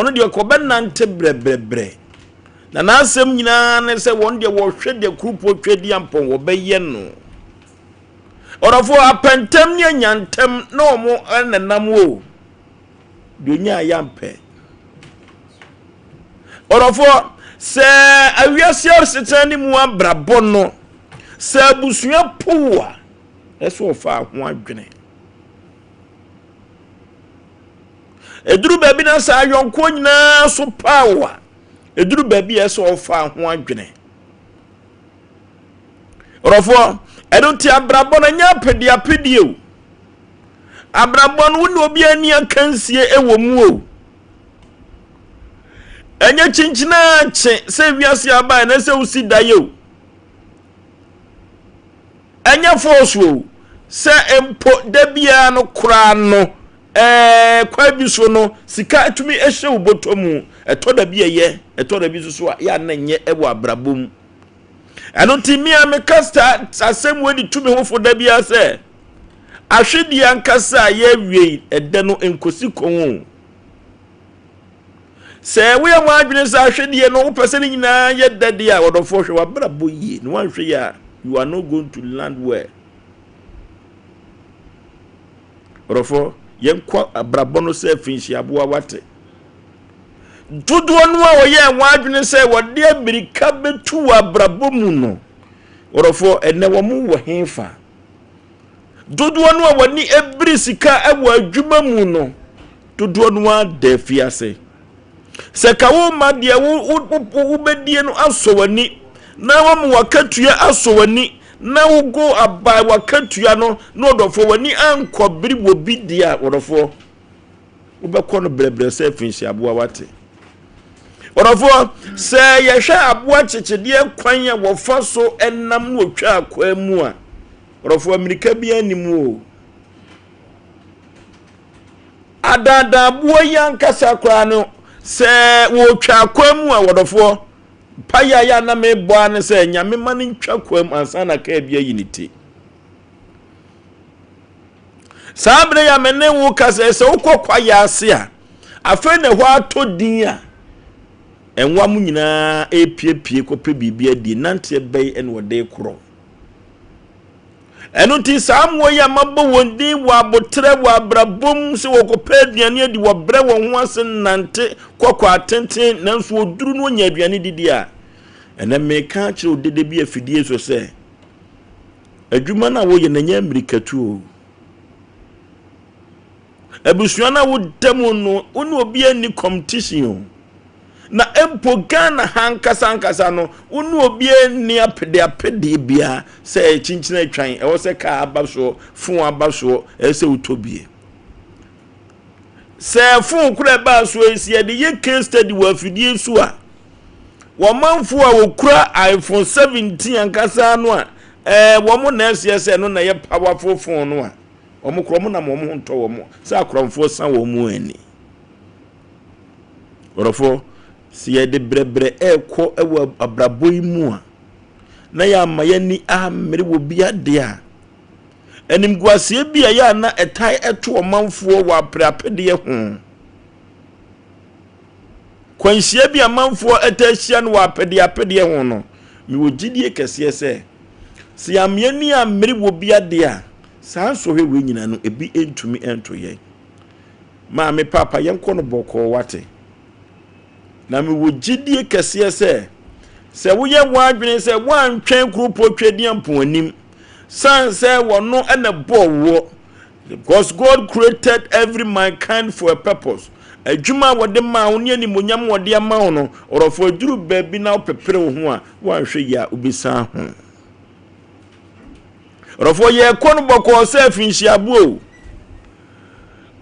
no de okobenante brebre na nasem nyina ne se won de wo hwe de krupo twedi ampon wo beye no orofo apentem ne nyantem na omo enenam wo de nya yampe orofo se awiase setani mu abrabo no se abusua powa eso fa ho adwene eduru baby na sa yonko nyina so power eduru baby eso fa ho adwene orofo edunti abrabo na nya pedi o abrabo no wo obi ani akansie ewo mu o enye chinchina che se wiase aba na se usi daye o enye fosu se empo debia no kura no kwa bi so no sika atumi ehye ubotomu eto da bi eye eto da bi so ya na nye ewo abrabom anoti mi amekasta asem wedi tumi hofo da bia se ahwedi ankasa ye wie ede no enkosi kon se we am adwene sa ahwedi no wopese ni nyina ye dade a wodofo hwe wabrabo yi no wanhwe ya you are not going to land well wodofo yenkwa abrabo no se finshi aboa wate dudu onu a woye enwadwene se wode abirika betu abrabo mu no wodofo ene wo mu wo henfa dudu onu a woni ebiri sika ewo adwuma mu no dudu onu a defiase se kawo ma de wo bedie no aso wani na wo mu wakatua aso wani na wo go abai wakatua no no odofo wani anko biri wo bidia odofo wo bekọ no brebre se finshi aboa wate odofo se ye hwe aboa chechede kwan ya wo fa so enam no twa akwa mu a odofo amerika bia animu o adada aboa yankasa kwa no se wo twa akwa mu a odofo paya ya na me bo an se nyame mane ntwa kwam ansa na ka bia yiniti sabre ya mene wo kase se ukokwa ya ase a afa ne ho atodin a enwa mu nyina epiepie kopɛ bibia di nante bei en wode koro enu ti samwo ya mabo wondi wa abotre wa brabom se wo kopɛ aduane adi wo bre wo ho ase nante kokwa atenten nanso oduru no nya aduane didi a ena me ka kire odede bi afidie so se adwuma na wo ye na nya amerikatu o abusua na wo demu no unu obi ani competition na empo Ghana hankasa no unu obi ani apede bia se chinchina atwan e wo se ka abaso fun abaso e se utobie se fun kura ba so esi e de ye case study wa fidie so a wo manfo a wo kura iPhone 17 ankasa no a wo mo na ese no na ye powerful phone no a omo kro mo na mo ho nto wo mo sa kromfo san wo mu ani orofo si ye de brebre ekọ ewo abrabo imu a na ya mayani amere wo bia de a enimguase bia ya na etai eto omanfo wo aprapede ye ho kwanhia bia manfo etahia no wo apede ye ho no mi wo gidie kese se si amani amere wo bia de a saa so hwe we nyina no ebi entumi ento ye ma me papa yenko no boko wate na me wo gidie kese se wo ye wadwene se wan twen krupo twedi ampon anim san se wono ena bowo because God created every mankind for a purpose adwuma wode ma wo ne animonyam wode ama wo no orofo aduru baabi na opepere wo ho a wan hwe ya obisa ho orofo ye kono boko se finshi abuo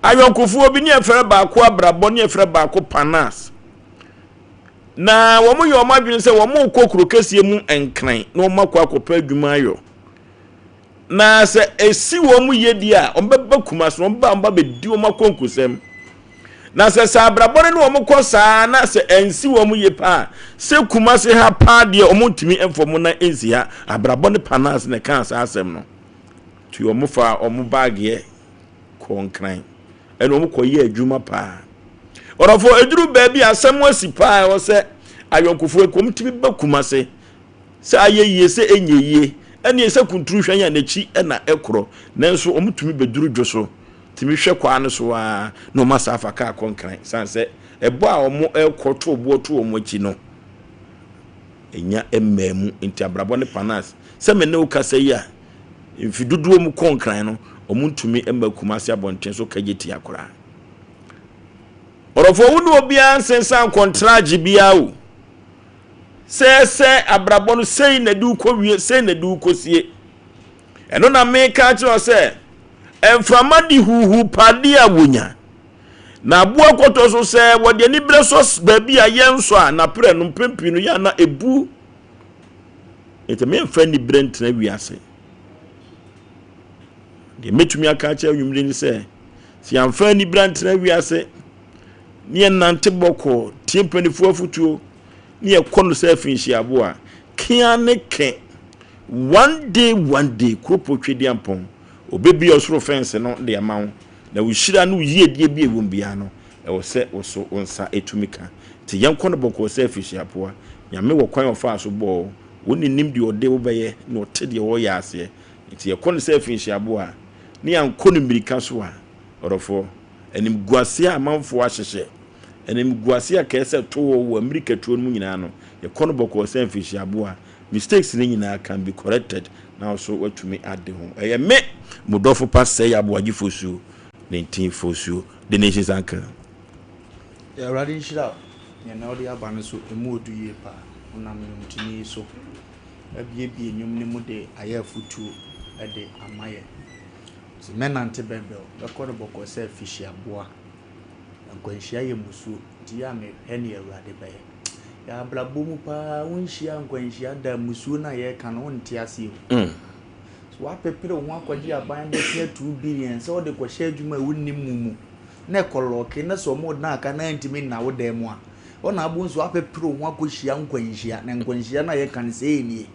ayonkofu obi ne efere ba ko abrabo ne efere ba ko panas na wo mo yo madwene se wo mo kokuru kasie mu enkran na wo makwa akopa adwuma ayo na se esi wo mu yedi a ombeba kuma so omba bedi wo makonkusem na se abrabo ne wo mo kosa na se ensi wo mu ye pa se kuma se ha pa de o mo ntimi enfomo na ensi ha abrabo ne panas ne kan sa asem no tu wo mo fa o mo bag ye konkran ene o mo koye adwuma pa orofo eduru baabi asem wasipa wo se ayonkofo ekomtimi bakumase se ayeye se enyeye ene ese kunturu hwan na chi na ekoro nanso omutumi beduru dwoso timi hwe kwa ne so a no masafa ka konkran sanse ebo a omo ekoto obo to omo chi no enya emmemu nti abrabo ne panas se me ne ukasa yi a mfidudu omu konkran no omuntumi embakumase abonten so kageti akora orofo wunu obi ansensan contract bia o se abrabo no sei na du ko wie sei na du ko sie eno na me ka kiro se enframa di huhu pade awonya na aboa koto so se wode ni bresos ba bia yenso a na pre no pempi no ya na ebu eteme mfa ni brent na wiase de metumi aka kire nwumre ni se si amfa ni brent na wiase ni nante boko tiempanifu afutuo ni ekono se finshi aboa kia ne ke one day kropo twedi ampon obebi osoro fence no de amawo na wuhira no yie die bi ewom bia no e wo se wo so onsa etumika ti yenkono boko se finshi aboa nyame wo kwan ofa so bo woni nim de ode wo beye na ote de wo ya ase ti yekono se finshi aboa ni ankono mirika so a orofo enim guase amanfo ahyehye enim guase akese to wo America tuo mu nyina no yekono boko se finshi aboa mistakes ni nyina can be corrected now so watumi ade ho eye me mudofo pass Osei Yaw Oforisuo 19 the nation's anchor ya radi shira ya na odi abane so emu odu ye pa unam ntini so abie enyum ne mu de ayafutu ede amaye so menante bebel record boko se fishi aboa nkwanhia ye musu di ya me hene awrade baye ya blabomu pa wonhia nkwanhia da musu na ye kan wonte ase so wa pepere ho akwaji aban de 2 billion so de kwhia adwuma wonni mumu na koloke na so mo na aka 90 na wo dem a ona abu nso apepere ho akohia nkwanhia na nkwanhia na ye kan se enie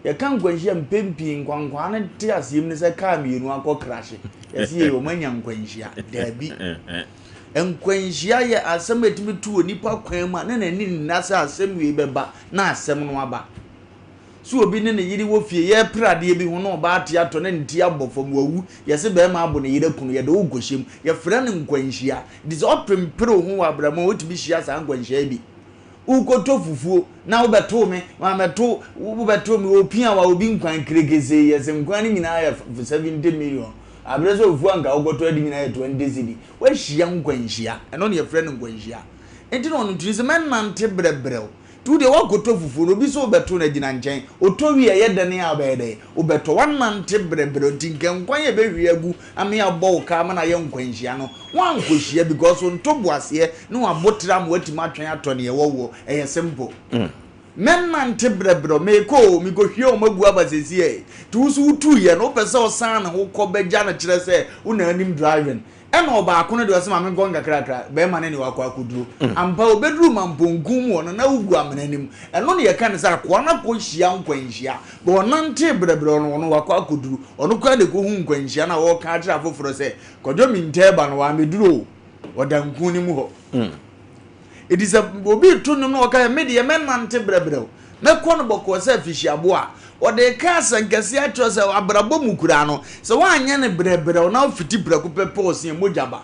ye kan nkwanhia mpempi nkwankwa na te asiem ne se ka mienu akọ crash ye se ye o manya nkwanhia dabi nkwanhia ye asem etimi tuo nipa kwan ma na nani nasa asem wi beba na asem no aba so obi ne ne yiri wo fie ye prade bi ho no ba ate ato ne ntia bofom wawu ye se be ma abo ne yire kunu ye de ogohyem ye fra ne nkwanhia dis opempere ho wa abramo otimi hia sa nkwanhia bi ukoto fufuo na ubeto me ma meto ubeto me opia wa obi nkwan kregeze ye se nkwan ni nyina ya 70 million abrezo ofu anga ugoto adi nyina ya 20 cedi wa hia nkwanhia eno ne ye fra ne nkwanhia enti no no tiri se men nante brebrel tu de wakoto fufuo no bi so ubeto na gina nchen otowi ye dene abede ubeto wanante brebrel tinkenkwan ye bewi agu ame abo ka ma na ye nkwanhia no wankohia because on toboase no abotra ma watima atwen atone ye wowo eye simple men nante brebrel me ko mi go hwie o magu abasesi e tu so utu ye no pese o san na ho ko beja na kire se una anim driving ena oba akono de osema me gonga krakra be ma ne ni wakwa akuduro ampa obeduru mampongum wona na ugu amenanim eno ne ye kan sa kwa na ko hia nkwanhia bo nante brebrel no wakwa akuduro ono kwa de ko hu nkwanhia na wo ka kira foforo se kodwo mi nteba no wa meduro odanku ni mu ho it is a obi tunu no ka me de me nante brebrel me kono boko se fishi aboa ode ka sankasi atro se abrabo mukura no se wanya ne brebrel na ofiti breku pepe osin mojaba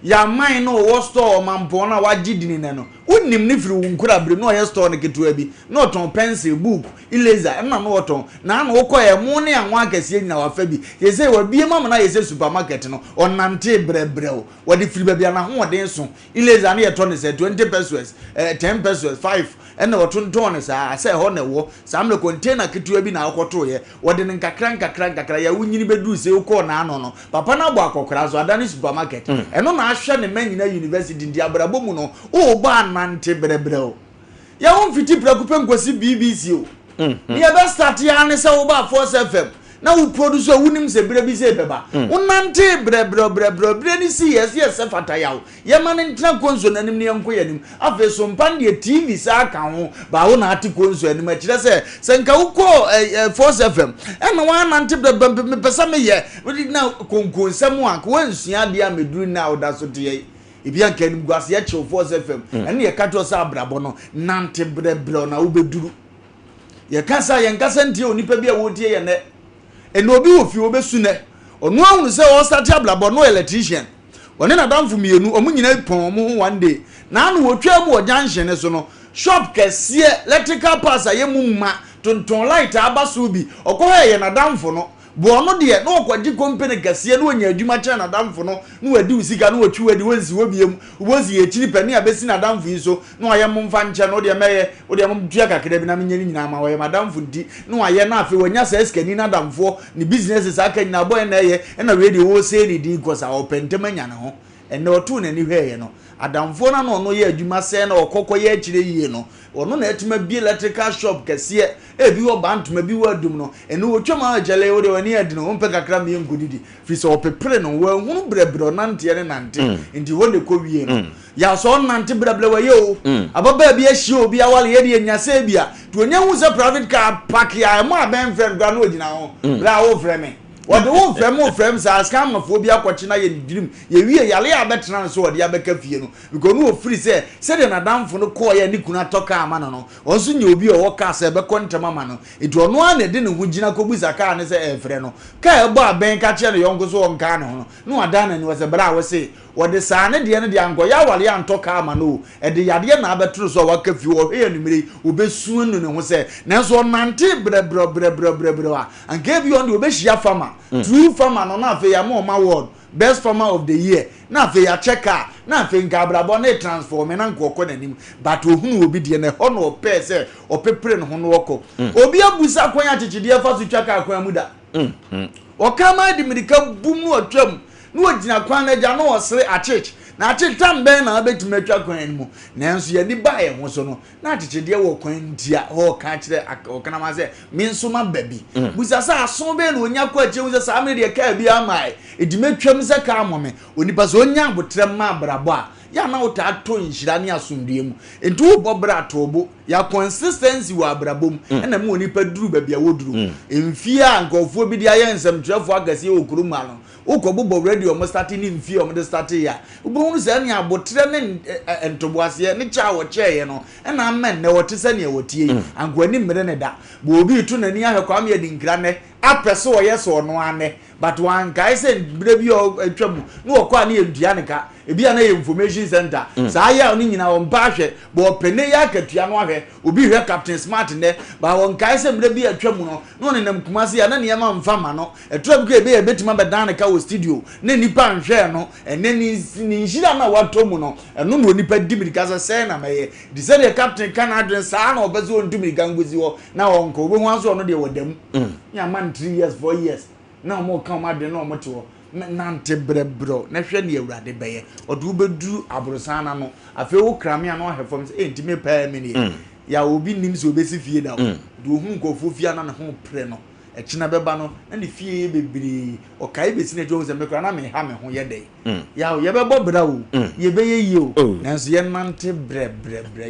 ya man no wo store mampo na wagidini ne no unnim ne firi wunkura bre no ye store ne ketua bi no ton pencil book eraser na no ton na na ukoye mu ne anwa akase nyina wafa bi ye say wa bie mama na ye say supermarket no onante brebrel wode firi ba bia na ho den so eraser na ye ton ne say 20 pesos 10 pesos 5 ena wotonton ne sa say ho ne wo sam le container ketua bi na akoto ye wode ne nkakra ya wunyini bedu se uko na ano no papa na gbo akokra so adani supermarket eno na ahwe ne manyina university ndi abrabo mu no o ba nante brebrel ya won fiti prakupe nkosi BBC o ya be start ya ne se wo ba Force FM na wo produce wunim se brebi se beba unante brebrel ni si yes fata yawo ye mane ntra konso nanim ne yanko yanim afi so mpan de TV sa ka ho ba wo na ati konso anim a kire se nka wo ko Force FM ena wa nante brebrel me pesa me ye na konkonsam a ko ansua de a meduru na oda so de ebi anka nim guase ye chew 4 FM ene ye ka to sa abrabo no nante brebre na wo beduru ye kasa ye nkasa ntie onipa bi a wo tie ye ne ene obi wo fi wo besu ne onu ahunu se wo start abrabo no electrician woni na damfo mienu omu nyina pon mu one day na anu wo twa mu o junction ne so no shop kese electrical parts aye mu ma tonton light abaso bi okoha ye na damfo no bo no de no okwaji company kase no onya adwuma kya na damfo no no wadi usika no otwi wadi wonsi wobiem wozi ye chiri pani abesi na damfo yi so no aye mo mfa nche no de meye o de mo tua kakra bi na menyani nyina ma wo madamfo ndi no aye na afi wonya sa eskani na damfo ni business sa aka nyina boy na ye na radio wo say ni di kosa opentem anya na ho ene otu na ni hweye no adamfo na no ye adwuma se na okokọ ye chire yie no ono na etima bi electrical shop kese ebi wo bantuma bi wadum no ene wo twama agele wo de wani adi no mpe kakra me ngudidi fi so opepre no wa hunu brebre nante ne nante ndi wo ne ko wie no ya so nante brebre wa ye o ababa bi ahie obi awale ye de nyase bia to onya hu se private car park ya mo aben friend gwa no ogina ho bra wo frame what the one frame sa scam of obi akwachi na ye dream ye wie yale ya betran so ode abeka fie no because no free say de na damfo no call ye ni kuna toka ama no onso nya obi o woka se be kontama ma no edu ono a na de ne hu gina kobuza ka ne se efre no ka ebo aben ka che no yongo so onka no no ada na ni we se bra we se wode saa ne de anko ya wale ya ntoka ama no e de yade na abetro so waka fie o he numere obesu no ne ho se na so nante bre wa anka bi on de obehia fama true farmer no na fe ya mo ma word best farmer of the year na fe ya checker na fe ngabrabo na transform na nkoko nanim but ohunu obi de ne ho no pe se opepre no ho no woko obi abusa kwanya chichide fa so twaka akwan mu da o kama di medika bum no atwam no ogina kwan na ja no osere a church na achetam ben na abetuma atwa kwan mu nanso ye ni ba ye ho so no na chichide wo kwan ntia ho ka kire o kana ma se minso ma babi busa sa aso be na onya kwa che busa sa me de ka bi amai edimetwam se ka amome onipa so onya abotrem ma brabo a ya na uta ato nhira ne asomdue mu enti wo bobra tobo ya consistency wa abrabom na me onipa duru babia woduru emfie a nkofo bi dia ye nsem trefo agase okuru ma no ukobo radio mo start ni mfie o mo de start ya ubonu se ne abotre ne entoboase ne cha wo cheye no na men ne wote se ne wotie ankwani mmere ne da bo obi tu nani ahekwa me di nkra ne apese wo yeso no ane but one guy say bire bi o atwamu no okwa ne edua ne ka ebia na information center sa ya oni nyina won ba hwe bo pene ya katua no ahwe obi hwe captain smart ne ba won kai se bire bi atwamu no ne nam kumase ya na ne ma mfa ma no etwamu ka ebe betima bedan ne ka wo studio ne nipa nhwe no ene ni nhira na watomu no eno no nipa dibirika se na meye di se de captain kan adwen sa na obezo ondumiri gangozi wo na won ko obo hu anso no de wodam ya man 3 years 4 years na mo kan ma de na mo to nante brebro na hwe ne awurade beye odu bedu abrosana no afi wo krame na ohefom se entime pa me ne ya obi nim se obesi fie da do hu nkofo fie na ne ho pre no echina beba no na ne fie bebiri okai besi na jo se me kra na me ha me ho ye dey ya ye bebo bra wo ye be ye yi o nanso ye nante bre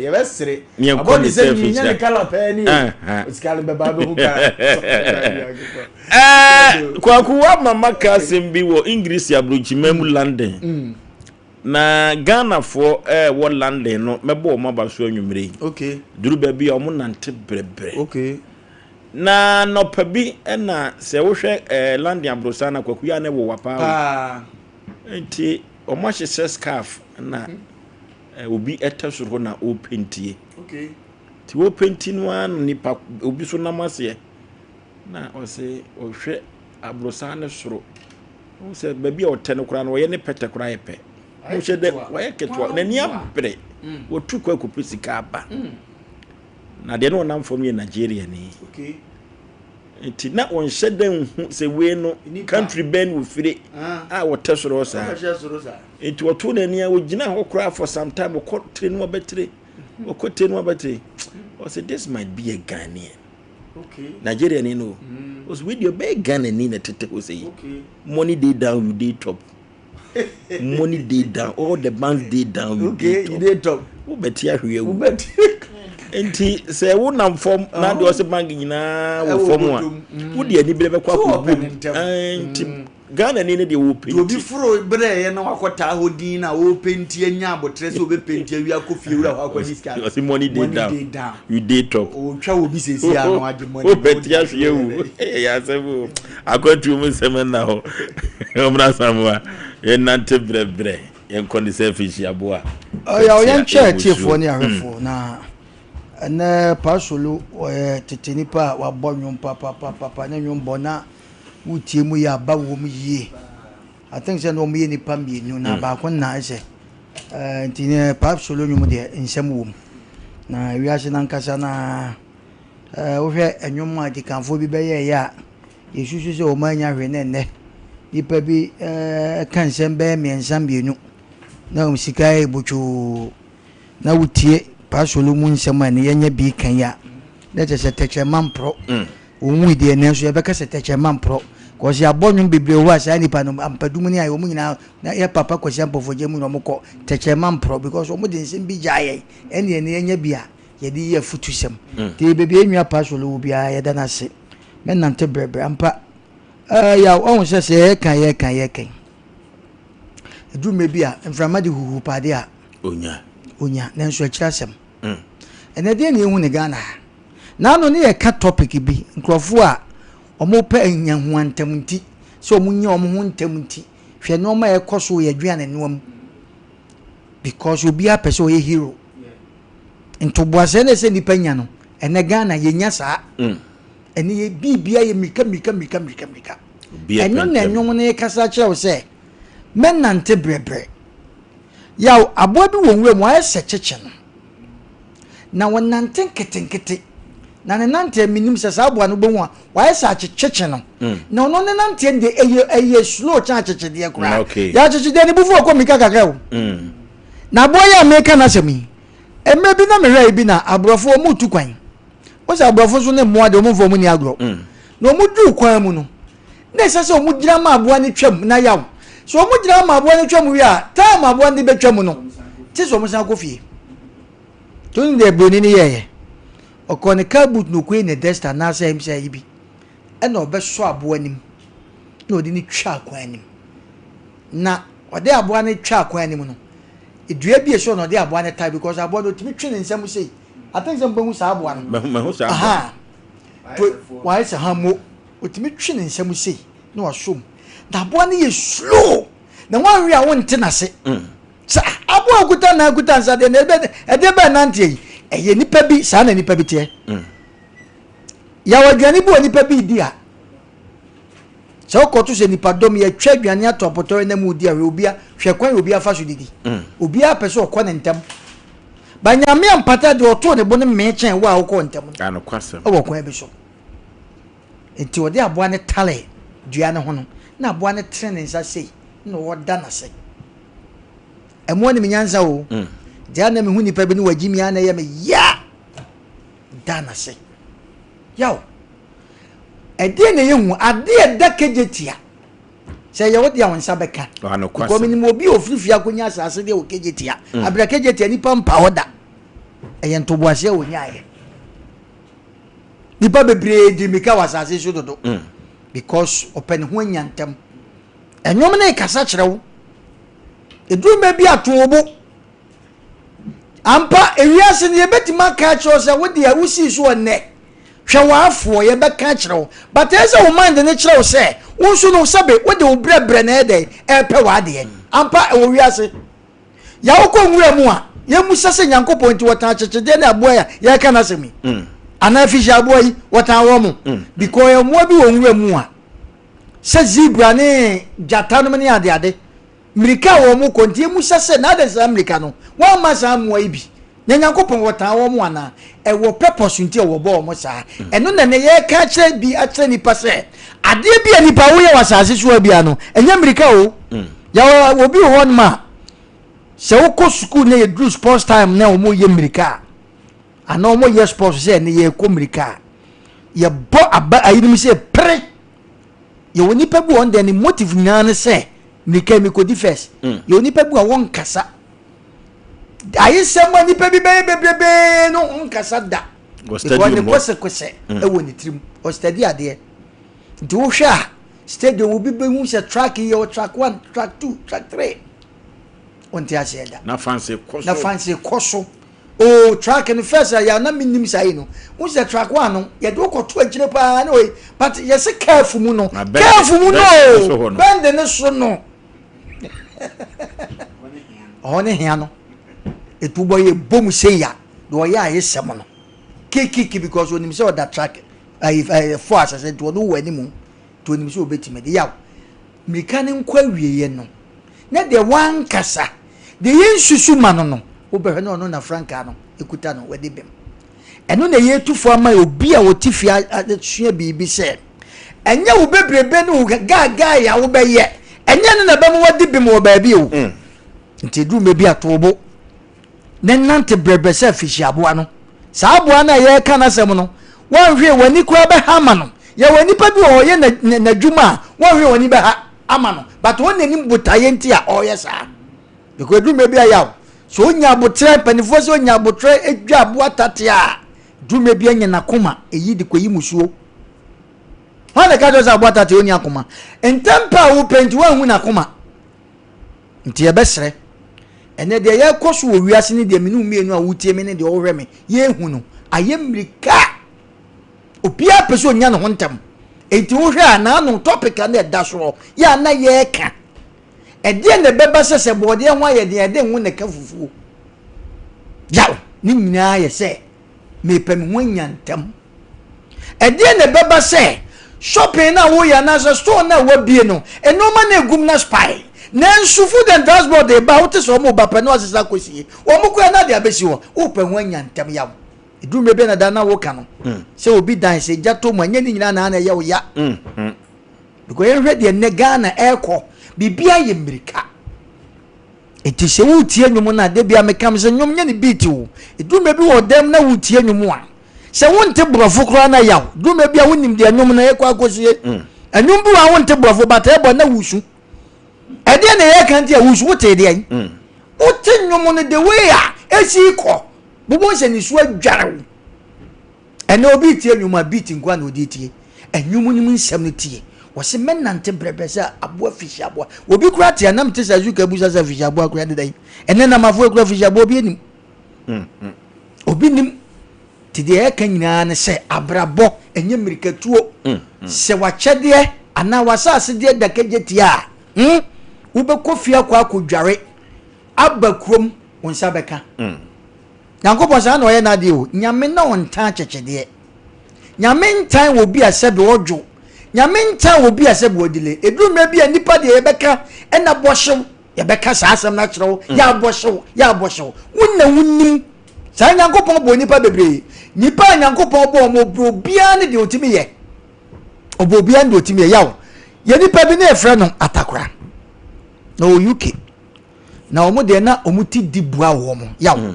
ye be sere abodi se ni nya ne kala pa ni osikale beba be hu ka kwaku wa mama Asem bi wo English ya brochimemu London na Ghana for wo London no mebo ma ba so anwumre okay duru ba bi o mo nante bre okay na no pabi na se wo hwe London abrosana kwaku ya na wo wapa enti o ma hye scarf na obi etesoro na o pentie okay ti wo penti no an nipa obi so namase na o se o hwe abrosana soro o se baby o tene kura no ye ne pete kura ye pe o hye de wo ye ketwa na ni abre wo tu kwa kupisi aba na de no nam from ye Nigeria ni okay enti na on hye den se we no country ben wo fire wo tesoro sa enti wo to na ni wo gina ho kura for some time ko train wo betre o ko train wo betre o say this might be a Ghanaian. Okay. Nigeria ni no. Was with your big Ghana ni na tete o say. Okay. Money day down, you day top. Money day down, all the banks day down, you day top. Okay, you day top. Wo betia hwe wo. Enti se wo nam form na de o se bank nyina wo form a. Wo de ani bele be kwa ko bu. Enti Ghana ni de wo penti obi furo bre ye na wakota hodin na wo penti anya abotre so be penti awia kofi wura wakodi ska you money dey down you dey top o twa obi sesi a no ade money o penti ahwe wu ya sebo akwatu mu semen na ho omra samwa ye nante bre ye kondi selfish aboa ya o yan church fo ni ahwefo na na pasolo Tete Nipa wa bonwom papa na nwom bona wutie mu ya ba wo mu yie I think say no mu ye nipa mienu na ba ko na ise ntine pasolo nwom de nsem wo na wiase na nkasa na wo hwe enwom a di kanfo bi beye ya yesusu se o manya hwe ne nipa bi kan nsem be miensam bienu na um sikai buchu na wutie pasolo mu nsem ne yenya bi kan ya na tese teche mampro omu de ne so ye be kase teche mampro ko se abonwum bebre ho asa nipa no ampadum ni ayo mu nyina na ye papa ko se ampofoje mu no mko teche mampro because omu de nsem bi jaye ene ne yenya bi a ye di ye futusem te bebi enwa pasolo bi a ye da na se men nante brebre ampa ya on se kan ye edume bi a mframa de huhu pade a onya na nso akirasem ene de ne hu ne Ghana na no ne ye ka topic bi nkrofo a omo pa anya hu antamnti so omo nya omo hu antamnti hwe no ma ekoso ye aduane noam because obi a person ye hero into boase ne se nipa nya no ene Ghana ye nya saa ene ye bibia ye mika eno na enwom ne kasa kire se men nante brebre yaw abo bi wonwe mu ayese cheche no na wonante nketenkete na ne nante minim se sa abo no bo hu a wayese cheche no na ono ne nante de eye slow cha cheche de kura ya cheche de ni bufu ko mika kakra o na abo ya meka na semi emme bi na mehwe bi na abrofo mu tu kwan o se abrofo so ne mo ade o mu fo mu ni agro na o mu du kwan mu no na sese o mu gira ma abo ani twam na yaw so o mu gira ma abo ani twam wi a time abo ani betwam no ti so mo san ko fie tun de broni ni yeye o ko ne ka boot no ko ne desta na sa imsa yibi e na obeso abo anim na odi ni twa akwan anim na ode abo ani twa akwan anim no edua bi eso na ode abo ani tie because abo no timi twe ne nsam sei I think some bangu sa abo ano mahu sa aha why say hamo otimi twe ne nsam sei na wasom da abo ani ye slow na wan wi a wonte na se sa abo aguta na aguta nsa de na ede be nante yi eye nipa bi sa na nipa bi te ya wadwani bi nipa bi di a so kotu se nipa dom ye twa dwane atopoto na mu di a obi a hwe kwan obi afa so didi obi a pese okọ ne ntam banyame ampata de oto ne bo ne mechen wa okọ ntam ano kwasem o kwan bi so enti odi aboa ne tale dua ne ho no na aboa ne tre ne nsa sei na woda na sei emo ne menyanza o dia na me hu nipa bi ne wagimi ana ye me ya da na sei yaw ede ne yehu ade da kejetia se ye wodi awon sa beka ano kwasem ko minimo obi ofirifia konya asase de o kejetia abra kejetia nipa mpa oda eye ntoboase o nyaaye nipa bebre di mika wasase so dodo because open ho nyantem enwom na ikasa kirewo edume bi atobo ampa ewiase ne yebetima ka kiro se wodi a wusi so ne hwe waafo ye beka kirewo but ese wo mind ne kirewo se wonso no sabe wodi wo brebre na ede epe wade ampa wo wiase ya wo ko nwura mu a ye musase nyankopon ti wota chechede na aboya ye ka na semi ana fisha aboyi wota wo mu because ye mo bi wo nwura mu a se zebra ne jata no ne ade mirika wo mu kontie musase na ade sa mirika no wa ma sa mo ibi nyankopon wota wo mu ana e wo purpose nti e wo bo mo sa eno na ne ye ka kire bi a kire nipa se ade bi anipa wo ye wasase so bia no enya mirika o ya wo bi ho ma se wo ko school na ye do sports time na wo mo ye mirika ana wo mo ye sports se ne ye ko mirika ye bo aba ayinim se pre ye woni pa bu on de ni motive nyane se mirika mi ko di first ye woni pa bu a won kasa ayi sema ni pa bi bebe no on kasa da ko ne kwese e woni trim o study ade nti wo hwa stadium will be being a track here, track 1, track 2, track 3. On the Asiada. Na fancy coso. Na fancy coso. Oh, track and first, I am not meaning Saino. Who's the track 1? You don't go to a Japan, but yes, a careful muno. Careful muno. Bend the nation no. On a hand. It will be a boom say ya. Do I is someone? Kiki because when you saw that track, I force I said to do anymore. To him so betty me the yaw. Me canning query no. Not the one cassa. The yen susu manono. Oberano no na francano. Ekutano where they been. And no the year 2 for my obia or tiffia at the share be said. And ya will be benu guy I will be yet. And yan na bam what did be more baby. Until do maybe a tobo. Then nante brebe selfish abuano. Sabuana ye kana semono. One here when you grab a hamano. Ya when you pay or ye na juma. One here when you ha amano. But one name butayentia or yes, sir. Because do maybe a yaw. So nya botre panifoso nya botre edwa boatatia. Do maybe anya nakoma e yidi ko yimusuo. Wana ka do za boatatia onya akoma. Entampa wo penti wan hu nakoma. Nti e besre. Ene de ye koso wo wiase ne de menu mienu a wutie me ne de wo me ye hu no ayemrika opia pese onya no hontam enti wo hwe ana no topic na da so ya na ye ka e de ne beba sese bode ho aye de hu ne ka fufu yaw ni nyina ye se me pem ho nyantam e de ne beba se shopping na wo ya na so store na wo bie no e no ma na egum na spy Nansu food and transport de ba wote so mo ba pe no asesa kosie wo mo kwa na de abesi wo wo pe ho anyantem yawo edu mebe na da na wo ka no se obi dan se jato mo anya ni nyina na na ye wo ya because ye hwe de ne Ghana eko bibia ye mrika eti se wo tie nwum na de bia mekam se nwum nya ne beat wo edu mebe wo dem na wo tie nwum a se wo nte brofo kra na yawo du mebe a wonim de nwum na ye kwa kosie anwum bu a wo nte brofo bata e bo na wusu ede na ye kan tie wusu wote de ai wote nwom no de we a esi ko bubo se ni so adware ene obi tie nwom a beat nkwa na odi tie enwom ni mu nsem no tie wo se menante brebesa abo afisha abo obi kura tie nam te sa zuka busa sa afisha abo akura de dai ene na mafo kura afisha abo obi enim obi nim ti de ye kan nyina ne se abrabo enye mirikatuo se wachede ana wasase de dakaje tie a ube kofia kwa akudware abakrom wonsa beka Nyankopon sa na oye na de o nyame na wontan chechede nyame ntan wo bi asebe odwo nyame ntan wo bi asebe odile eduruma bi anipa de yebeka ena bohyew yebeka sa asem na kyerɛw ya bohyew wonna wunnim sa Nyankopon bo nipa bebre nipa Nyankopon bo mo bro bia ne de otimi ye obo bia ne otimi ye yawo ye nipa bi na efra no atakora na o UK na omo de na omo ti dibua wo mo yawo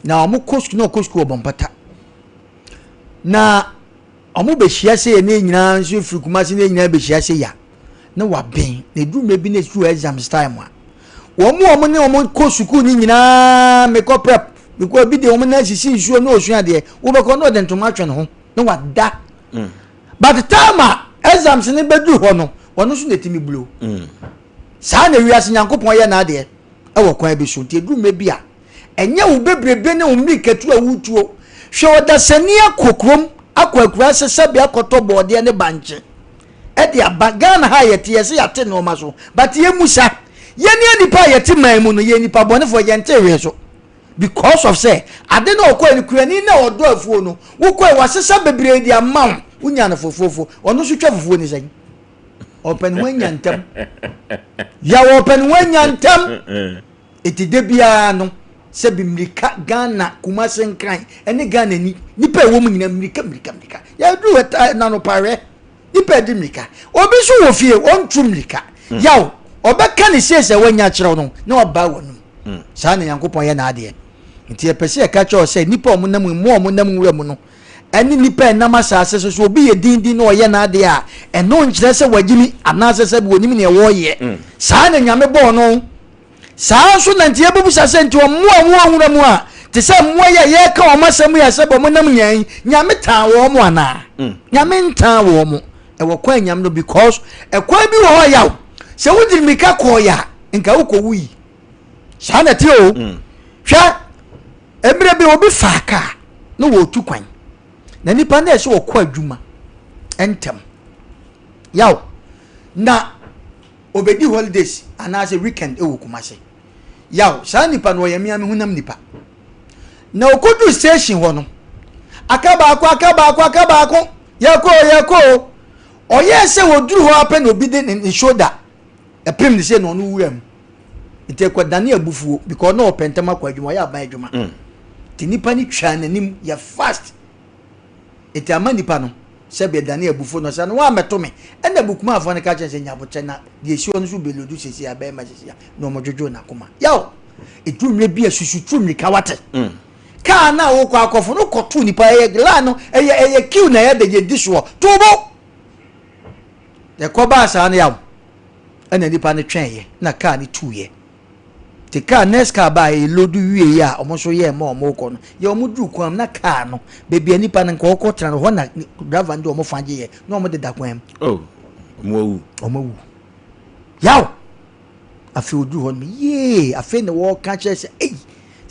na omo kosku na kosku obompata na omo be hia se ne nyina nso frikumase ne nyina be hia se ya na wa ben na dume bi na su exams time a omo ne omo kosuku ni nyina make up prep because bi de omo na sisi nsuo na osua de wo be ko no de ntoma atwe ne ho na wa da but the time exams ne bedu ho no wono so netimi blow saa na wiase Nyankopon ye na de e wo kwan bi so tie dume bi a enye wo bebrebe ne wo mikatu awutuo hwe odasani akokrom akwakura sesabe akoto bode ne banche e de abagana ha yete yese yate no ma so but ye musa ye ne nipa yete manmu no ye nipa bone fo ye nte we so because of say ade na okwa ni kurani na odo afuo no wo kwa wasesa bebre di amount unya na fofofo ono so twa fofo ni sai open wenyantam ya open wenyantam etide bia no se bi mrika Ghana kumase nkran ene Ghana ni nipa ewo mu nyina mrika ya du na no pare nipa di mrika obi so wo fie on tru mrika ya obeka ni sese wanya kyerɛw no na oba wonu saa na Nyankopon ye na ade nti e pese e ka kyerɛw se nipa omunam mu omunam wura mu no eni nipa na masase so obi ye dindin na oye na ade a eno nkyerɛ se wagimi anase se bi onim ne wo ye saa na nyame bɔ no saa so na ntie bubu sase nti omo nwura mu a te se mo ye ka o masam ya se bo mo nam nyan nyame tan wo mo ana nyame ntan wo mo wo kwa nyam no because e kwa bi wo yaw se wudi mika ko ya nka wo ko wi sha na ti o hwa emre bi obi faaka no wo tu kwan na nipa na e se wo kwa adwuma entem yaw na obedi holidays anase weekend e wo kumase yaw sha nipa no yamia me hunam nipa na okodu station ho no akaba yako oye se woduru ho ape na obi de ne shoulder e prim ni se no no wuram nte kwa dane abufuo because no opentama kwa adwuma ya ban adwuma ti nipa ni twa nanim ya fast eti ama nipa no se be dane abufuo no se no wa meto me ena bukuma afo ne ka chen se nyaboche na de esi onu so belodu sesi abai ma sesi no modjojo na kuma yawo edumwe bi asusutu nwika wate ka na wo kwa akofo no kotu nipa ye la no eye kiu na ye de ye diswo tubo de ko ba sa na yawo ena nipa ne twen ye na ka ne tu ye te ka next ka ba ye lodu wie ya omo so ye ma omo ko no ye omo du kwam na ka no bebi nipa ne ko ko tra no ho na driver ndi omo fanje ye na omo de da kwam omo yawo afi odu ho me ye afi ne wo ka che se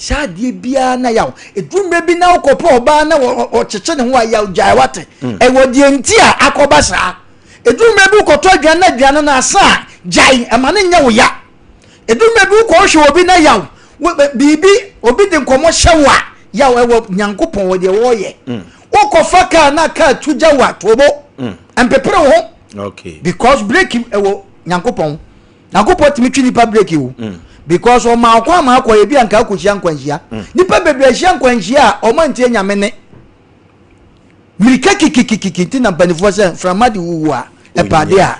shade bia na yaw edumbe bi na okopo oba na o cheche ne ho ayaw jai wate e wodi enti a akoba saa edumbe bi ukoto aduane na asa jai amane nya wo ya edumbe bi uko hwe obi na yaw bibi obi de nkomo hyewa yaw ewo nyankopon wo de wo ye ukofa ka na ka tuja wa tobo empepere ho okay because break ewo nyankopon timi twi nipa break wo because o ma kwa ma akwa ebi anka akohia nkwanhia nipa bebre ahia nkwanhia o ma ntie nyamene mirika kikikikiki na banifo se framadi wuwu a epade a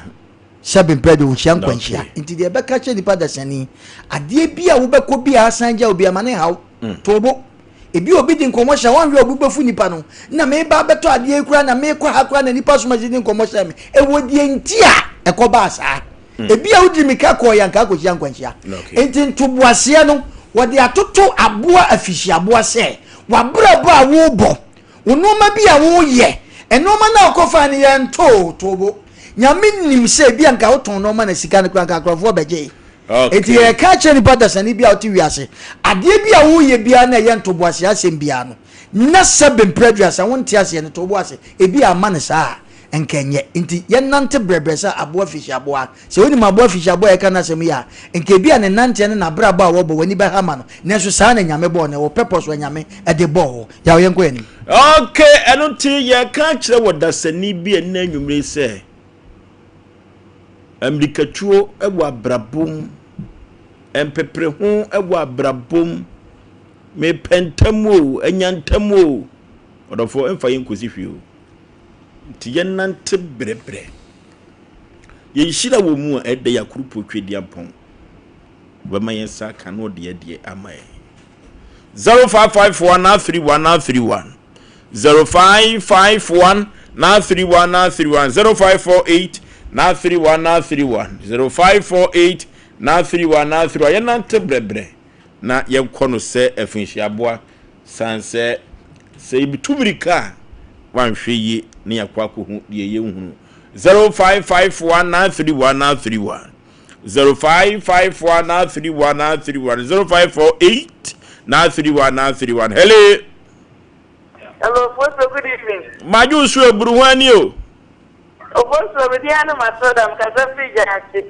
Asem Mpe de ohia nkwanhia nti de be ka che nipa da sani ade bi a wo be ko bi a sanja obi amane hawo tobo ebi obi di nkomo hia wan we obi befu nipa no na me ba beto ade ekura na me kwa hakura na nipa so ma di nkomo hia me e wodi enti a ekoba asa ebi a wudi mika ko yanka ko hia nkwanhia enti ntoboase no wode atoto aboa afihia aboa se wabrabo a wo bo onoma bi a wo ye enoma na okofa ne ye nto tobo nyame nim se bi anka woton no ma na sika ne kranka krofo beje enti e ka cheni padasani bi a oti wiase ade bi a wo ye bia na ye ntoboase asem bia no na Asem Mpe duasa wonte ase ne toboase ebi ama ne saa enkenye nti ye nante brebresa aboa fishi aboa se woni maboa fishi aboa e kana sem ya enke bia ne nante ne na braba a wo bo wani ba hama no ne so saa na nyame bo ne wo purpose wa nyame e de bo ya wo yenko ani okay eno ti ye ka kire wodasani bi en na nwumre se Amerikatuo ewo abrabom empepre ho ewo abrabom me pentamo enyantam odofo emfa yenkosi hwio ti yenante brebre ye shira wo mu a ede yakurupo twedi ampon bama yensa kanu de amaye 0551931931 0551931931 0548 931 0548 yenante brebre na yenkono se afinhyiaboa sanse se bitumrika wanhweye ne yakwako hu de yehunu 0551931931 0551931931 0548 hello Foso, good evening. Maju su ebruhani o Foso bidiana masoda mkasafi jaati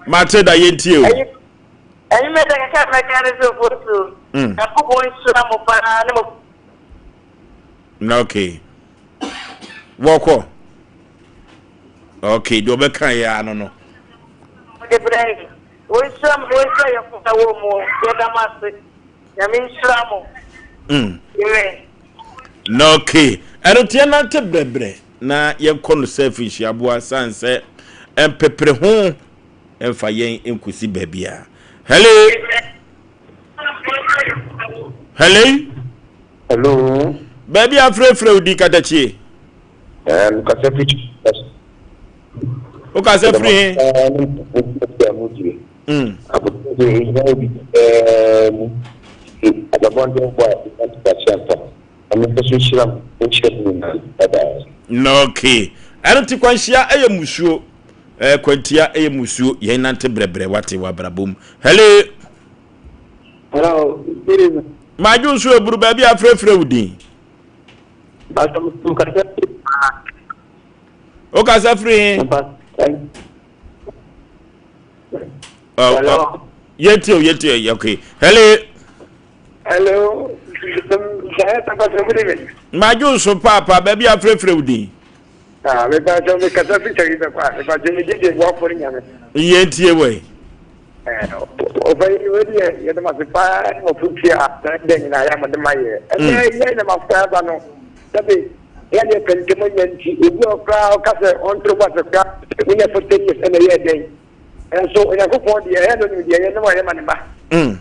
mateda yenti o ayi meda kaka makare so Foso akubo nsura mo pa ne mo na okay woko okay do be kan ya no no de brain wo nsura ya futa wo mo ya damase ya min nsura mo no okay erotia na te brebre na ye kono selfish aboa sanse empepre ho emfa yen enkusi babia hello baby afrefre udi kadachi Kasefri. O Kasefri. No okay. ɛno ti kwanhyia ɛyɛ musuo kwantia ɛyɛ musuo yɛn nante brebre wate wa brabom hello maju nso eburu ba bi afrefre wudin o ka sa free yeti okay hello maju nso papa ba bi afrefre wudin me ba jo me kasa fi chari be kwa me ba je me je wo for nyame yeti we o ba yi we ye de ma se pa o futia den na ya ma de ma ye ye na ma fa ba no sabe ya de kan ke mo nyanti e bi o kra o ka se on tro ba se kra we ne for ten years na ye den en so ya ko for de ye no ni de ye no ma ye ma ne ba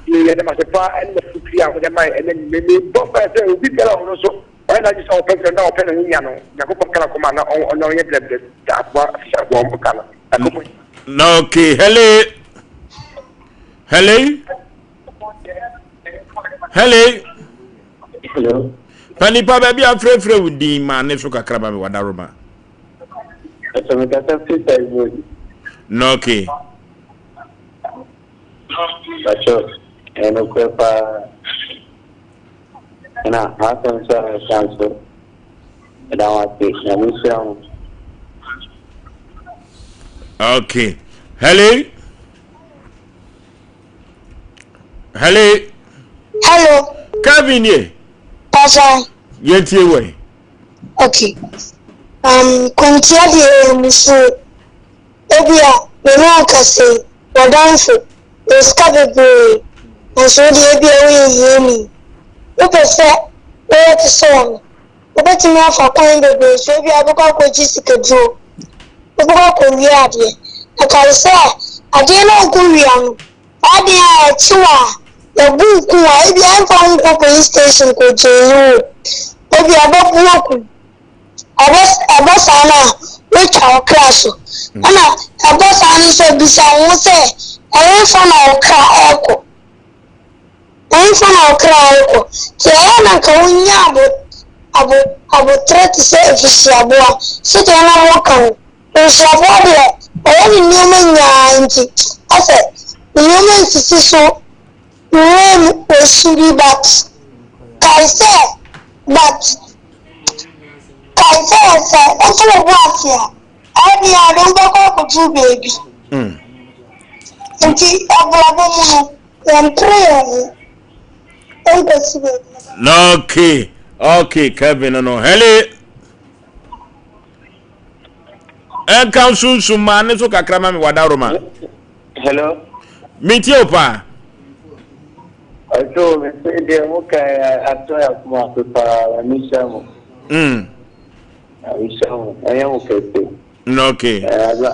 ye de ma se pa en na futia o de ma ye en me bo ba se o bi kala o so na just open the door open and yano yakupo kala kuma na ono ye bled da kwa fisha kwa mkala no okay hello Panipa baby afrefre wudi ma ne so kakra ba me wadaroma Asem kasa fita ibo no okay bacho eno kwepa na Asem chanso dawati na mission okay hello Kevin ye Pastor yeti we okay kuntia de musu ebia me no kase wadanfo eskabebe nso de ebia we yemi o pese o ti so o beti me afa kwan bebe so ebia abukọ ko ji sikedu abukọ ko wi ade akare se ade na ko wi anu ade a chiwa ebuku wa ebia enfa nko police station ko jeyu ebia ababuoku abosana which our class ana abosana so bisa won se enfa na okra eko ti na ka wonya abo threat se efisiaboa se te na wo kan efisiaboa de ni nyoma nyanti ase nyoma sisi so when osuri but kaise that's what was here. I don't go to baby. And the above and prayer. Okay, Kevin, no. Hello. Council Sumane so kakrama mi wadaroma. Hello. Meet you pa. So me say de mo ka atoya kuma pa mission. Mission. Ayo okay. No okay.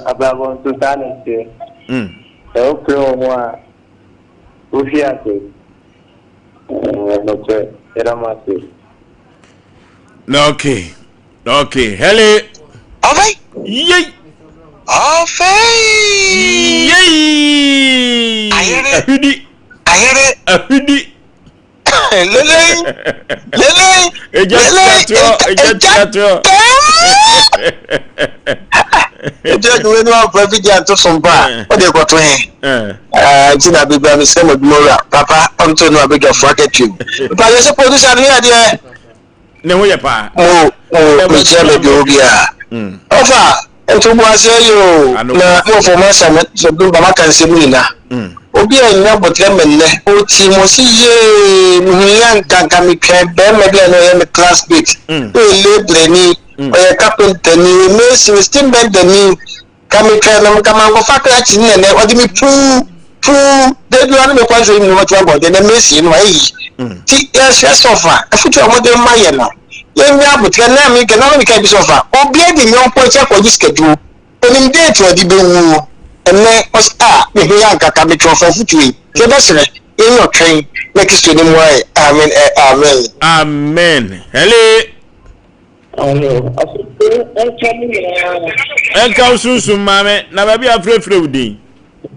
Ababa to tane se. Eu creo moi. O fiate. No que era más. No okay. Hello. Okay. Yay. Okay. Yay. Ahudi. Lele. Ejato. Ejato we no provision to Sompa. O de ko to he. Tina bigba mi se mo glora. Papa onto no abega fracket you. Papa you say producer no here there. Ne ho ye pa. Me chele bi obia. Ofa entu bu ase yo. Na mo for ma sa so do ba maka nse mi na. Obi anya botre menne o ti mo si ye nyan kanka mi kwen be me bi no ye me classmate o le bleni o ye carpenter ni me si still bend the ni kami kwen na kama go fakra chi ne o di mi pu de do an me kwa so mi no twa go de na me si no ayi ti ya sofa afutu amode ma ye na ye nya botre na mi ke na mi ka bi sofa obi e di nyon po che ko ji schedule onim date o di be wu ene osta me yanka ka me trofo futui ke besere in your train next to them way amen hello en council sum mame na ba bia frefre udin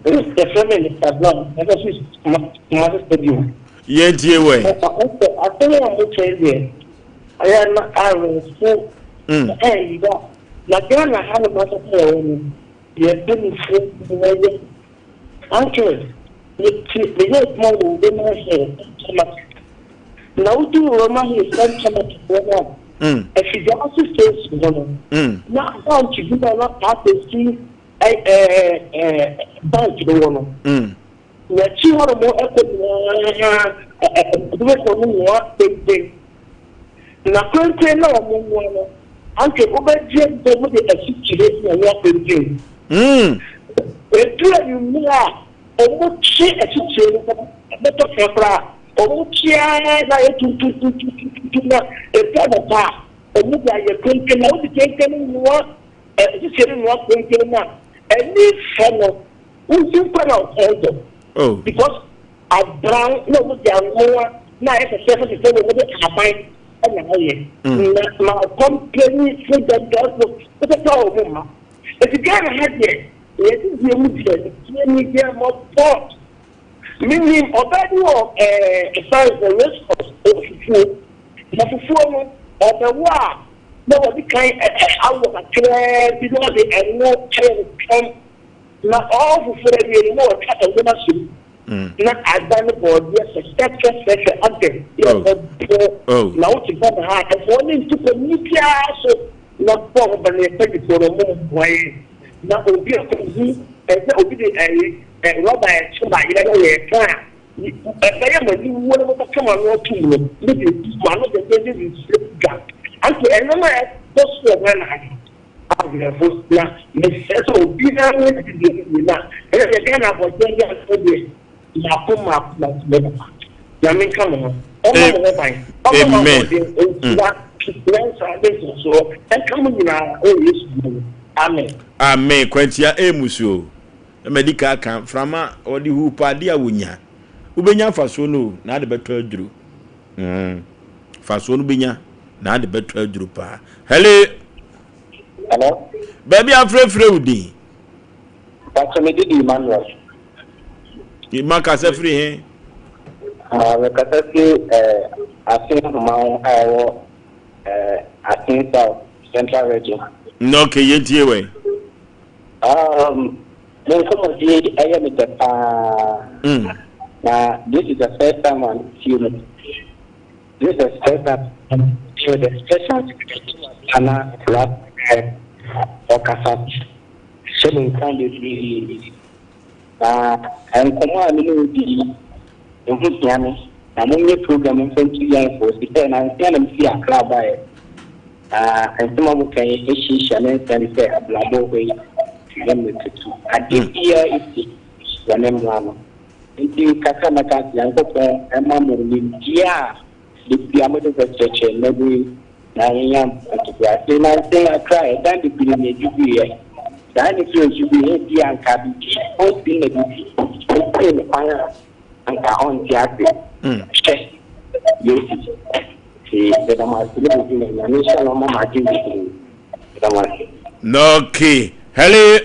the family problem never see my stadium ye die we I tell you I'm okay there I am so hey na Ghana ha no ma so ko ye beni fo ye uncle the yes mo wo be ma he na udu Roma he sent tomato for if you also say so na account you do not have to see bank do no na chi horo mo do ko mo pe na kwente na mo no anke obeje do mo de asitire na ya pe edu you na omo chi asitire na to fera omo chia na etu na epa pa omo ya ye kwente na o de kwente no asitire no kwente na any fellow who super out because a brown no mo ya mo na e se mo de abai na ye na company for the gospel but the problem if you get ahead there it is you need to more thought meaning already as far as the risk of fufu or the war nobody can out of a clear because they no can come na all for the more cut of the na adane board yes step ante na o ti baba ha e fo ni tu community so na po ba ne pe ko mo boy na obi ko zi obi de roba e chuma ile no ye kan e ba ya ma ni wo no ba kama no tu no ni de ma no de ga ante e no ma e to so na na ha na me so obi na ni na e ga na bo je ya so de ma ya me come on amen kwantia emusuo medical kan frama odi hu pade awonya ubenya faso no na de beto aduru faso no benya na de beto aduru pa hello baby afrefre udi Pastor Medidi Emmanuel Imaka se free he we katasi Asem Mpe Asem South Central Region no ke yetie we then come on the I am the now this is the first time on human this is the first time to the special Anna Club or Kasap Shemin Kandi and come on the Yami and only program in 20 years for the and I tell them see a club by and some of the issues and then say a blabo way I think here is the name one. Inti Kakamaka Yanko and Mamu Gia the Piamado Church and maybe 9 a.m. Then I say I cry, then the Pilime Jubilee. Then if you be here and Kabi, both being a fire and on the no key. Hello.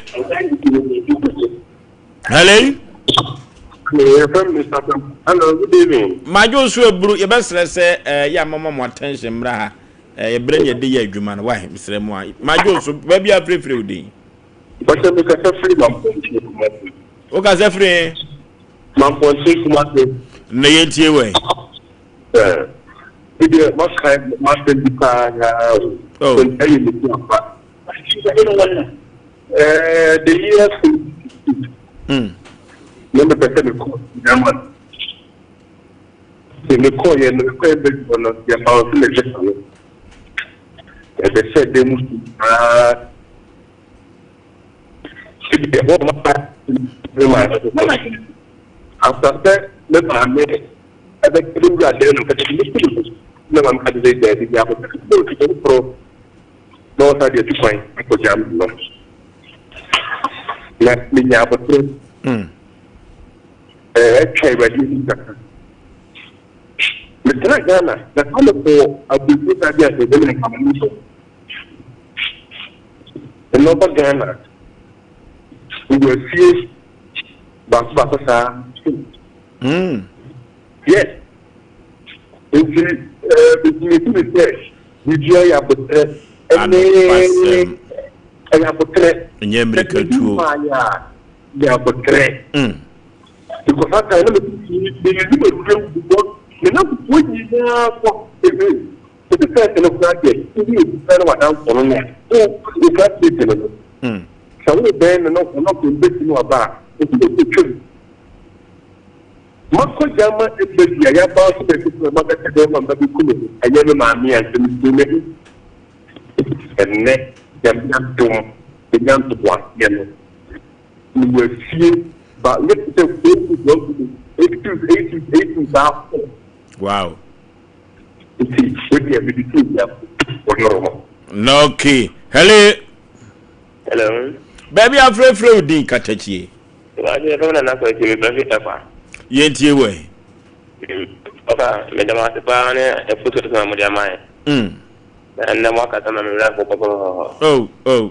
Hello. Hello, good evening. My Joshua Bru, your best say, ya mama more attention, bra. You bring your day, you man. Why, Mr. Moy? My Joshua, maybe I pray for you. But I'm free. Okay, Zephyr. Man, for 6 months. Naye way. We must have master the car. Oh, the year. Number percent of German. In the coin and the credit on the power selection. As they said, they must be a home. After that, let me make a big rather than no one had the day the other pro. No idea to find for jam. Let me have a trip. Okay, ready. Mr. Ghana, the color of the good idea is the women community. In Nova Ghana, we will see Basbasa. Yes. If you say, we joy about I have a threat. And you make a two. They have a threat. Because I can't remember the number when you know the person of that day. You better what I'm on that. Oh, you got it. So we then not to bet you about it. Mako jama ebedi ya ba so be so ma be de ma be ku me aye me ma mi an se mi me enne jam dum de jam to wa ye no ni we fie ba let te go to 82 ba. Wow. Iti we be medicine ya onoro. No key. Hello. Baby afre din katachie. Wa je ro na so ti me be fa. Yentie we. Oka me dama se pa ne e futu to mo dia mai. And na mo ka ta na me ra ko ko. Oh. Ko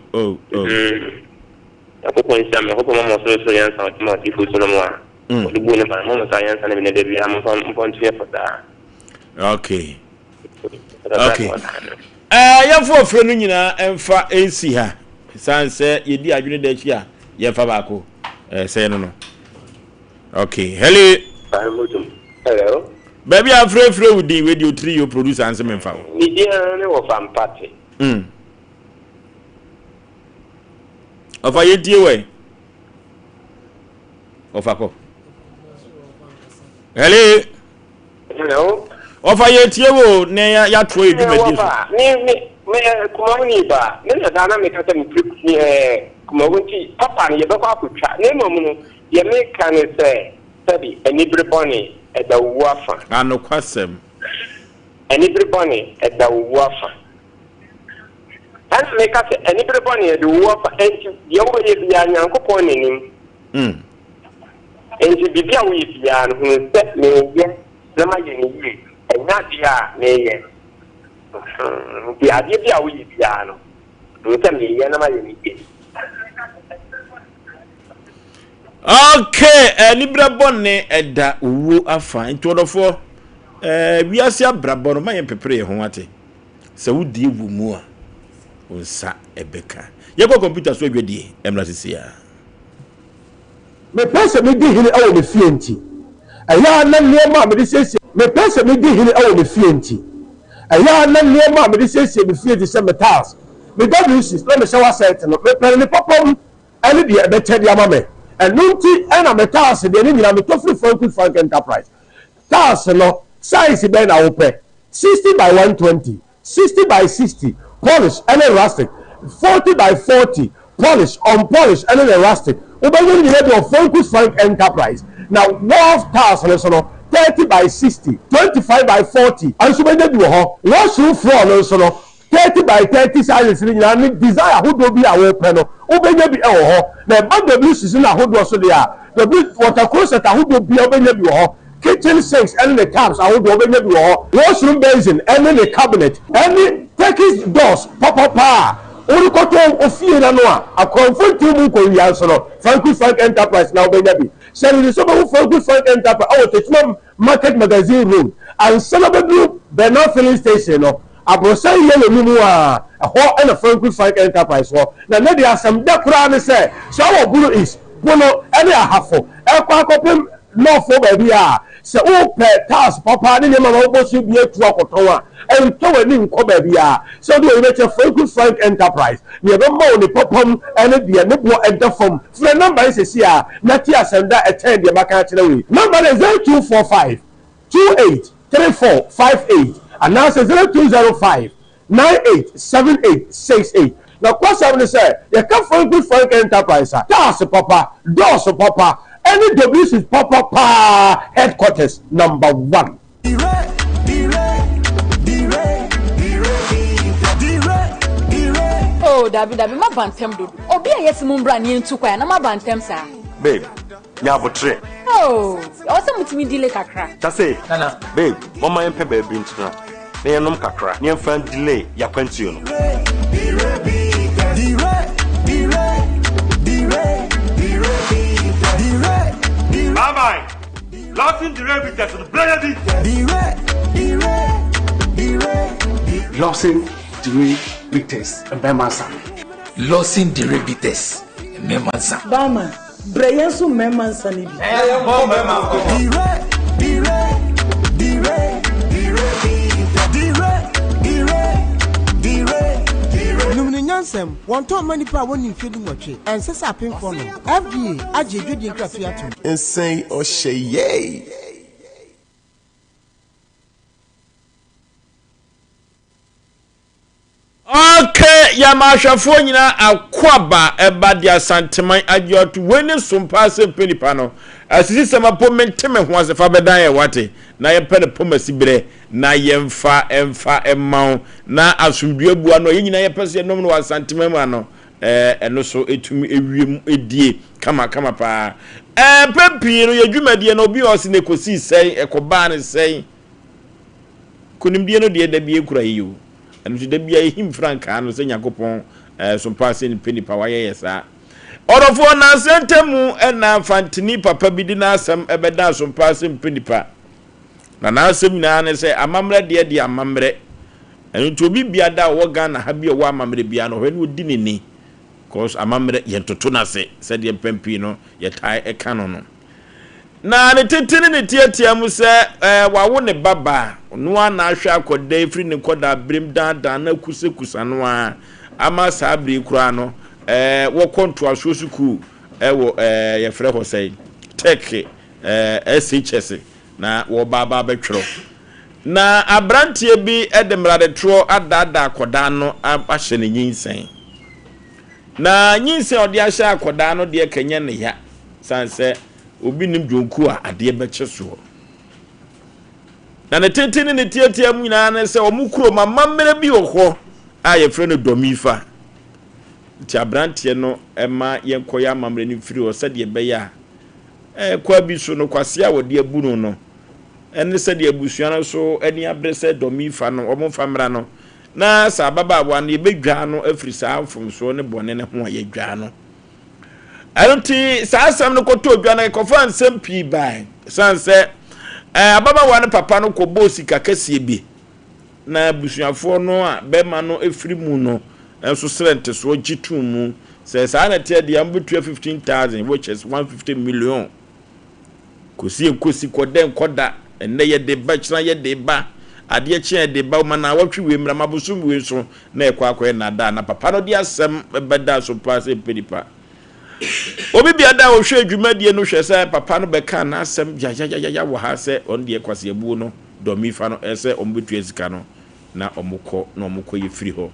ko nsa me ko mo so yan sa ti mo ti futu no mo. Ko du ne ba mo sa yan sa ne de bi am fon ti fa ta. Okay. Ya fo ofre no nyina emfa ensi ha. Sanse ye di adwene da chi a ye fa ba ko. Say no. Okay, hello. Baby, I'm afraid with the radio trio producer and some info. Media of a party. Of a year way. Of a co. Hello. Of a year, near your trade. Me, Kumaniba. Then the dynamic at them, Kumaguchi, Papa, you don't have to chat. Name you make can say, study, and everybody at the wafer. I know question. And everybody at the wafer. And make us and everybody at the wafer, and you always be a young couple in him. And you be with Yan who set me, yes, the money, and not the the idea with Yano. You tell me, Yanama. Okay, Libra Bonne Edda Wu Afa into order for we are sia Brabon, my pepper, Honate. So would deal with more on Sa Ebeka. You go computer so good, Emlasia. Me person me di hini awo me fienti. Aya na niema me di sese. Me person me di hini awo me fienti. Aya na niema me di sese me fienti se me task. Me WC, let me show us it no. Me pere ni popom ani di e be tedi ama me. And nunti ena me task de ni nyina me to free Frank Enterprise. Task no size be na ope 60 by 120, 60 by 60, polish and rustic, 40 by 40, polish, unpolished and rustic. Obey the level of Frank Enterprise. Now, wall task no 30 by 60, 25 by 40, and so many do ho. Washroom floor no 30 by 30 sizes in the desire who do be our panel. Obey be ho. Now, BWC is in a hood also there. The water closet who do be obey be ho. Kitchen sinks and the taps I would obey be ho. Washroom basin and the cabinet. And Turkish doors pop. Only cotton of fear and noa. A comfortable Korean solo. Frank Enterprise now, baby. So the summer Frank Enterprise. Oh, it's market magazine room. And celebrate Bernard filling station. I will say yellow minua. A whole and a Frank Enterprise. Now, there are some decran say. So our blue is. Bono, any a half. El Quacopim, no for baby. So, oh, pet task, Papa, and Mamma should be a truck or and to a new cobebia. So do we a Frank Enterprise. We have a money popum and a dear nipple at the phone. So the number is here. Natias and that attend the Macatillery. Number is 0245 283458. And now says 0205 987868. Now, question say, you come from good Frank Enterprise. That's a papa, doors a papa. Any WC is papa headquarters number 1. Oh, David, my bantam do. Obi a yes mumbra ni ntu kwa na my bantam sa. Babe, nya botre. Oh, also mutimi delay kakra. Tase, nana. Babe, mama yempe baby ntuna. Na yenom kakra. Ni yemfa delay ya kwantio no. Bye. Losing the rabbit that's the bloody. Losing the victors and Bemasa. losing diabetes memansa bama breyensu memansa ni bi Numnyansem won to many pa won infedu nwotwe ensesa apemfo no FDA agye dwedi nkrafia to insane Osei. Okay, Yamashafo nyina akwaba eba dia santeman agyoto weni Sompa Asem Mpe Nipa no asisi semapo menteme ho asefa bedan ye wate na ye pele pomasi bre na yemfa emma na asumdue bua no ye nyina ye pese nom no wasanteman mu ano eno so etumi ewiem edie kama pa pepi no ye dwumadie no obi osi ne kosi sei ekoba ne sei kunimdie no de bie kura yiyo and to be a him frank and say Yakopon Sompa Asem Mpe Nipa waye yesa orofo na sentemu na fantini papa bidina asem ebeda Sompa Asem Mpe Nipa na asem na ne say amamre de amamre and to be biada wo Ghana ha bi wo amamre bia no when wodi nini cause amamre yentoto na se said ye pempi no ye tai e kano no na ne titini ne tietia mu se wawo ne baba no na ahwe akoda ifri ne koda brim dan na kusa no ama sabri kura no wo konto asosuku wo ye frɛ ho sei tech SHS na wo baba betwero na abrantie bi edemrade tro adada akoda no ahye ne nyinsen na nyinsen odi ahye akoda no de kanya ne ya sanse obi nim dwonku a ade beche so na ne tentene ne tietia mu nyina na se omukuro mamamere bi wo a ye frɛ no domifa ti abrantie no ema yenkoya mamre ni firi o se de be ya kwa bi so no kwase a wode abunu no ene se de abusuana so ani abrese domifa no omfa mra no na sa baba wa na ebedwa no afiri sa afomso ne bone ne ho ye dwa no anti sa asam no koto dwa na kofa nsem pi bai sanse ababa wa ne papa no ko bosi kakase bi na busuafo no a bema no efiri mu no enso serente so gitu mu se sa na tie de am betua 15,000 which is 150 million kosi koden koda enne ye de ba kira ye de ba ade kira de ba ma na watwi we mra mabusum we so na ekwa na da na papa no de asem beda Sompa Asem Mpe Nipa obi bia da wo hwe adwumadie no hwe se papa no beka na asem ya wo ha se on de kwase abu no domifa no ese ombetu ezika no na omukọ ye firi ho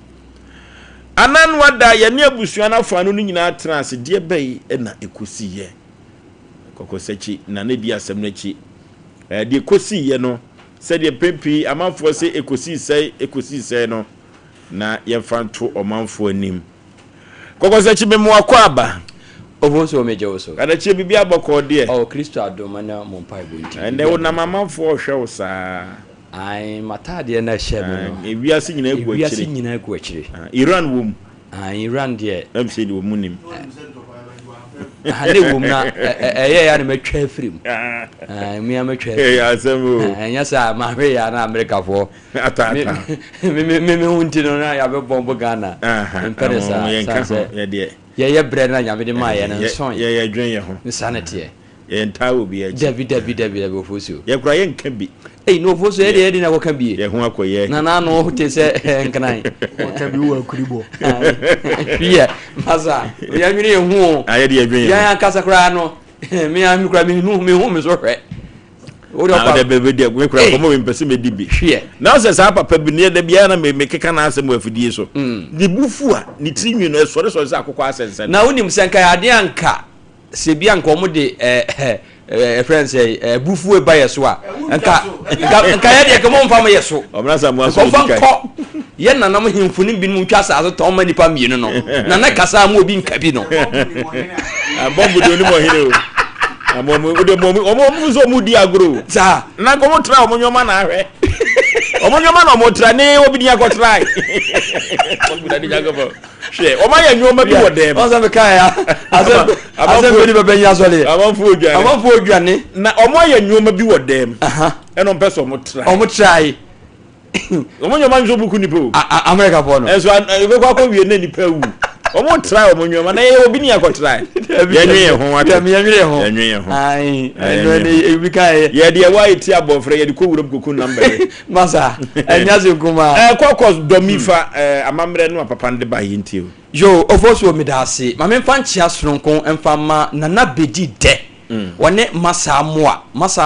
anan wada ye ne abusua na fa no nyina trans de bai na ekosi ye kokosachi na ne di asem nachi de ekosi ye no se de pepi amanfo se ekosi sei no na ye fanto omanfo anim kokosachi memo akwaba Ovoso mejoso. Kada che bibi aboko de. Oh Kristo adoma na mompai bonti. Ende wo na mamamfo hwe sa. Ai matade na hye me no. Ewiase nyina egu akire. Ewiase nyina egu akire. Iran wom. Iran de. Am say de wo munim. Hade wom na ya na matwa afrim. Mi ya matwa. Asem o. Anya sa ma hwe ya na America fo. Ata. Me hunti no na ya be bombo Ghana. Interesa. Ya de. Ye bre na nya de ma ye na nson ye dwen ye ho insanity ye nta obi e David Oforisuo ye kura ye nka bi no Oforisuo ye de na wo ka bi ye ho akoye na no te se nkanan wo ka bi wo akuribo ye maza ya mi ne hu aye de ye dwen ye ya kasa kura no me ya mi kura mi hu me so hwe o de bebe de we kura komo we mpese me dibi na se sa papa bi ne de bia na me keka na asem afidie so di bufu a ni trinwi no sore se akokọ asense na unim senka ya de anka se bia nka omo de friends bufu e ba yeso a nka ya de kemo mfa mo yeso omna sa mo aso dikai ye na nam himfuni bi mu twa sa to ma nipa mienu no na kasa mo obi nka bi no bombu de ni mo hire o omo zo mu di agro za na ko mo tra omo nyoma na ahwe omo nyoma na mo tra ni obi di akọ try omo da di jagobo she omo ya nyoma bi wodem o za me kai ya Asem Mpe Nipa benya sole amanfo odwane na omo ya nyoma bi wodem eno mpeso omo try omo nyoma nzo buku nipo America for no enso we kwa ko wie na nipa wu omo try omo nwoma na ye obi ni akotra yenwe ho ata yenwe ho ai eno ne bi kai ye de why ti abofre ye de ko wuro kokun number masa enyaze kuma kokos domifa amamre no papa nde ba yintio yo Oforisuo medase ma me fa nchia soronko emfa ma nana bedi de wone masa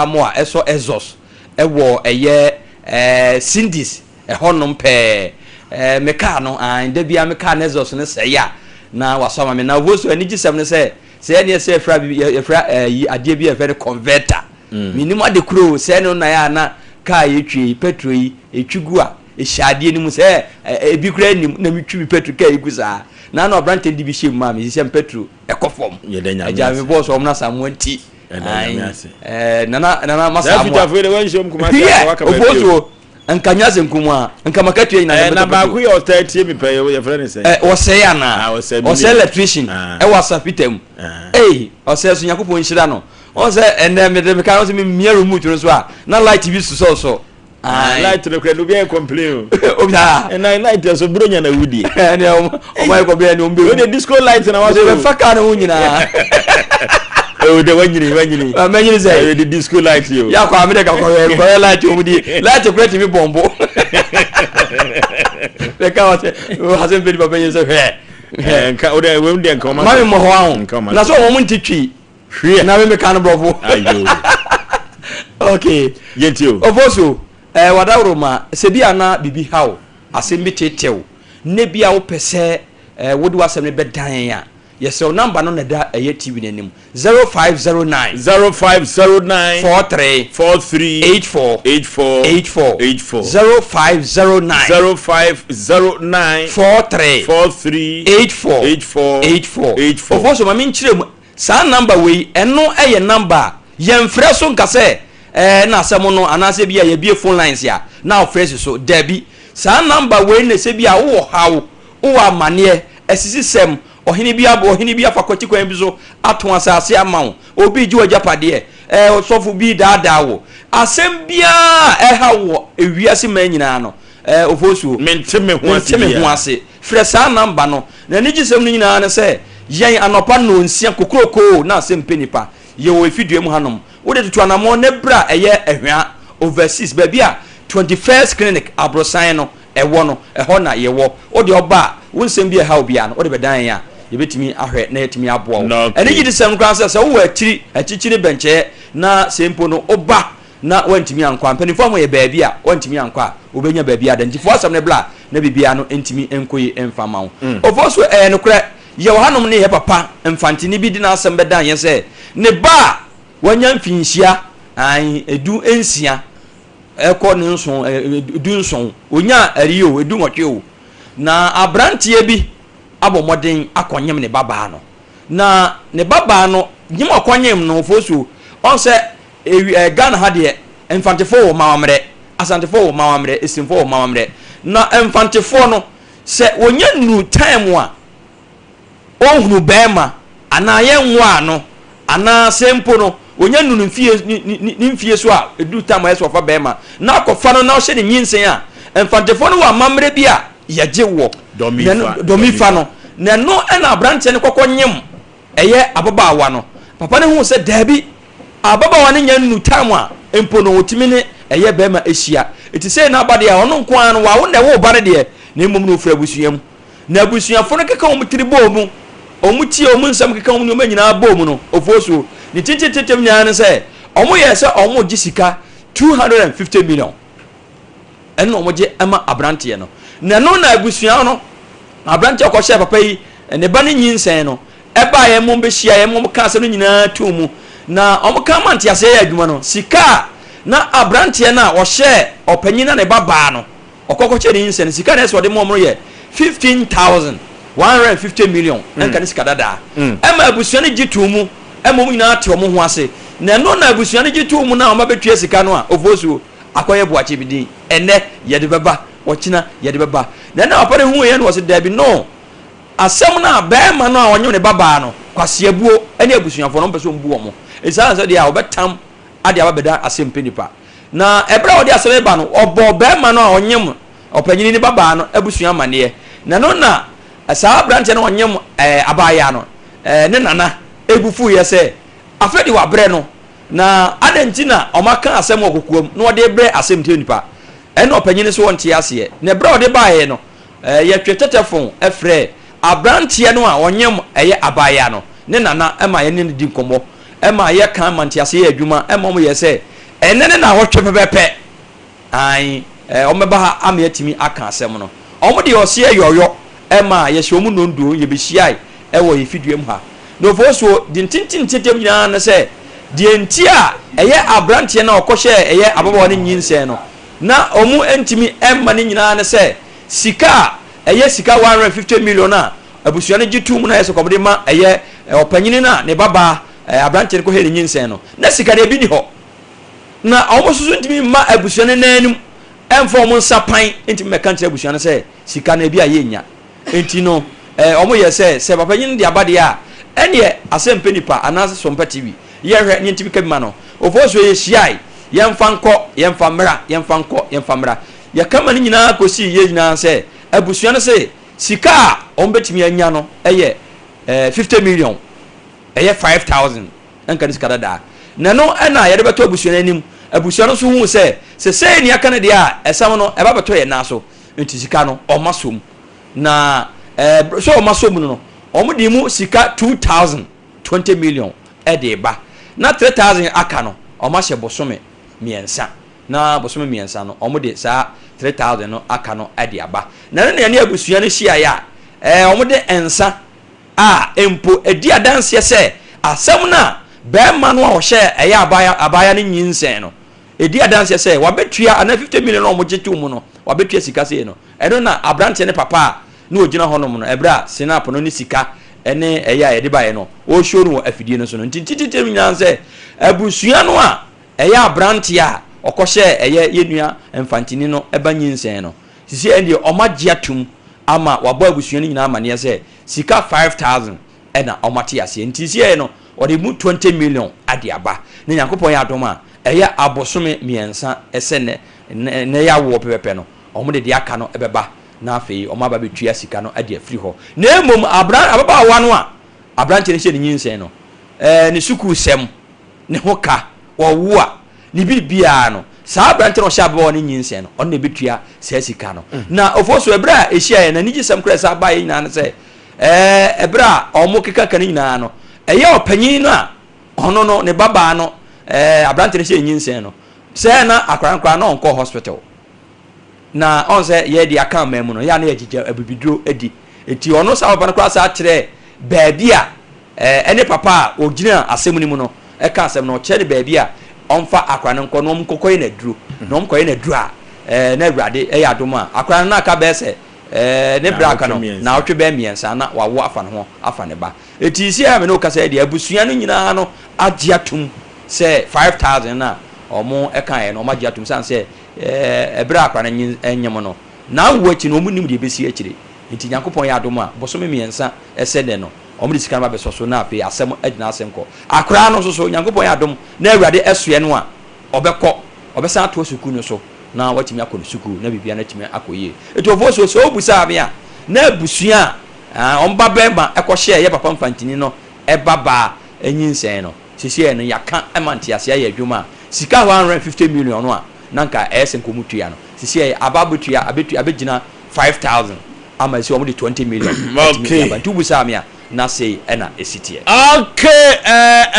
moa eso exos ewo eye sindis honom pe meka no ande bia meka na exos ne se ya na wasoma me na Oforisuo ani gisem ne se ne se fra ade bia fe converter minimum ade kuro se ne na ya na ka yetwi petrol yi etwigu a ehade ni mu se ebi kura ni na mitwi petrol ka igusa na na obrante di bi hye ma me se petrol ekofom aja me boss omna samonti nana masa mo afita fere wan shom kuma ka Oforisuo nkanya ze nkuma nkamakatu yin na ba ku yo 30 mi pe ye friend say Osei ana Osei electrician wasa fitem Osei yakopon hira no Osei ene me ka no se me miero mutu so a na light bi so light no kwedu be complain na light so bronya na wudi ene o mai ko be ni we the disco light na waso be faka na hunyina de wanyini amanyini say the disco light yo ya kwa amede ka ko light o mudi light ko ti mi bombo be ka wate Asem Mpe Nipa benye say nka o de we ndi nka ma mami mo ho ahun na so mo ntitwi hwe na me ka no brofo ayo okay yetio Oforisuo wadawro ma se bia na bibi hawo asem bi tetew ne bia wo pese wodi wasem ne bedan ya yes your number no na da TV nanim 0509 0509 43 84 84 0509 43 84 Oforisuo ma min chirem sa number we eno eye number yemfre so nkase na asem no anase bia ye bie phone lines ya na ofresh so debi sa number we ne se bia wo hawo wo amane esisi sem ohini bia fakwati kwan bi so ato asase amawo obi ji wajapade sofu bi daadaa wo asem bia hawo ewiase man nyina no Oforisuo menteme ho ase frɛ sa number no na ni gisem no nyina ne se yen anopa no nsia kokroko na Asem Mpe Nipa ye wo efidue mu hanom wo de tutu anamo ne bra eye ehwa overseas baby a 21st clinic abrosan no ewo no eho na ye wo wo de oba wo nsem bi ha obi a no wo de bedan ya ye betimi ahwe na yetimi aboa wo ene gidi sem kran se wo achichiri benche na sempo no oba na wantimi ankwa mpanifo mo ye baby a wantimi ankwa obenya baby a dantifo asem ne bla na bibia no entimi enkoyi emfama wo Oforisuo no kra ye wo hanom ne ye papa mfantini bi di na asem bedan ye se ne ba wanya mfinhia edu ensia eko ne nso edu nso onya ariyo edu nwotwe na abrantie bi abomoden akonyem ne baba no na ne baba no nyim akonyem no Oforisuo on se Ghana ha de enfantefo wo mawamre asantefo wo mawamre esimfo wo mawamre na enfantefo no se wonya nu time a ohunu bema ana ye nwa no ana sempo no wonya nu ni mfie so a edu time yeso fa bema na akofa no na o hye ne nyinsen a enfantefo no wa mamre bi a yaje wo domifa no na no na abrante ne kokonyem eye ababawa no papa ne hu se dabi ababawa ne nya nu time a empo no otimi ne eye bema ehia eti se na abade a ono nko an wa wo na wo bare de na emom no ofra busuam na abusuafo no keka wo mtiribo mu omutie omu nsam keka wo nyoma nyina bo mu no Oforisuo ni tititem nya ne se omo ye se omo gisika 250 million eno omo je ama abrante no na no na abusuan no abrante akɔhye papa yi ne ba ne nyinsen no eba ye mom be hia ye mom ka se no nyina tumu na omo ka mante ase ya adwuma no sika na abrante na ɔhye opanyina ne baba no okɔkɔhye ne nyinsen sika na se ɔde mom no ye 15,150 million enka ne sika dada ema abusuan ne gitumu emom nyina te omo ho ase na no na abusuan ne gitumu na omo betue sika no a Oforisuo akoye boache bidin ene ye de beba wɔkyina ye de beba na opare hu ye no wose dabi no asem na bema no a wonye ne baba no kwase abuo ene abusuanfo no mpese ombu omo esanse de a obetam ade ababeda Asem Mpe Nipa na ebra ode asem ba no obo bema no a wonye opanyini ne baba no abusuan mane na no na asa branch no onyem abaya no ne nana ebufu ye se afedi wa bre no na adentina omaka asem okokuom no de bre Asem Mpe Nipa ene opanyine so wonte ase ne bre ode baaye no ye twetetefon efre abrantie no a onyem abaya no ne nana ema ye ne di nkomo ema ye kan mante ase ye adwuma ema mo ye se ene ne na hotwe pepepe ai omeba ha am yatimi aka asem no omo de Osei Yaw ema ye hye omu nonduo ye behyiai ewo ye fiduem ha no foso di tintin tetem nyina na se di enti a abrantie na okohye ababa ne nyinsen no na omu entimi emma ne nyina na se sika sika 150 million a abusuane gitum na yeso komde ma opanyini na ne baba abrantie ko he ne nyinsen no na sika de bi ni ho na omo susu ntimi ma abusuane nanum emfo omo nsapan ntimi mekante abusuane se sika na bi a yenya enti no omo ye se papanyini de abade a ene Asem Mpe Nipa anase Sompa TV yehwe ne ntimi kabima no ofoso ye hyiai yemfa nko yemfa mra yemfa nko yemfa mra ya kama ni nyina kosi ye nyina se abusuane se sika ombetimi anya no 50 million 5000 enka sika dada na no na ye de beto abusuane nim abusuane so hu se ni aka ne de a esam no eba beto ye na so enti sika no omasom na so omasom no omudi mu sika 2020 million de ba na 3000 aka no omahye bosome miensa na bosome miensa no omudi sa 3000 no aka no de aba na ne abusuane hia ya omudi ensa empo edi adanse se asem na be ma no a hye abaya ne nyinsen no edi adanse se wabetua ana 50 million no omugyetu mu no wabetua sika se no eno na abrante ne papa na ogina honom no ebra sinap no ni sika ene yede bae no o show no afidie no so no ntititem nyanse abusua no a abrante a okohye yenua emfantini no eba nyinsen no sisi ende omagiatum ama wabo abusua no nyina amane se sika 5000 ena omate ase ntisi no ode mu 20 million ade aba na yakopon ya adoma abosome miensa esene ne ya wo pepepe no omode de aka no ebeba na afei omaba betua sika no ade afiri ho na emom ababa wa no a abrante ne hye ne nyinsen no ne suku sem ne hoka wo a ne bibia no sa abrante no hye ababa ne nyinsen no on ne betua sa sika no na ofoso ebra ehia na nigi sem kra sa abaye nyina ne se ebra omo keka kan nyina no opanyin no a ono no ne baba no abrante ne hye nyinsen no se na akwankwa no onko hospital na on se ye di aka memu no ya na yegija abibiduro edi eti ono sa papa no kwa sa kire baabi a ene papa ogina asem ni mu no ka asem no kire baabi a onfa akwa no nko no mkokoye na duro no mkoye na duro a na awrade ya adoma akwa no aka be se ne braka no na otwe be miensa na wawo afa no ho afa ne ba eti isi a me no kasa de abusua no nyina no agiatum se 5000 na omo eka no magiatum san se ebra akwa na enyem no na wachi no munim de besi akire nti Yakopon ya adoma bosome miensa esede no omri sika ba beso so na ape asem agina asem ko akra no so Yakopon ya adom na awrade esoe no a obekọ obesan ato suku no so na watimi akọ suku na bibia na timi akoye eto ofo so obusa abia na abusua omba bema ekohye ye papa mfantini no ebaba enyinsen no sisi no yaka emanti ase ya adwuma sika 150 million no a nanka esen komutua no sisi ababutua abegina 5000 ama si omudi 20 million okay but ubusa amia na say ena esitie okay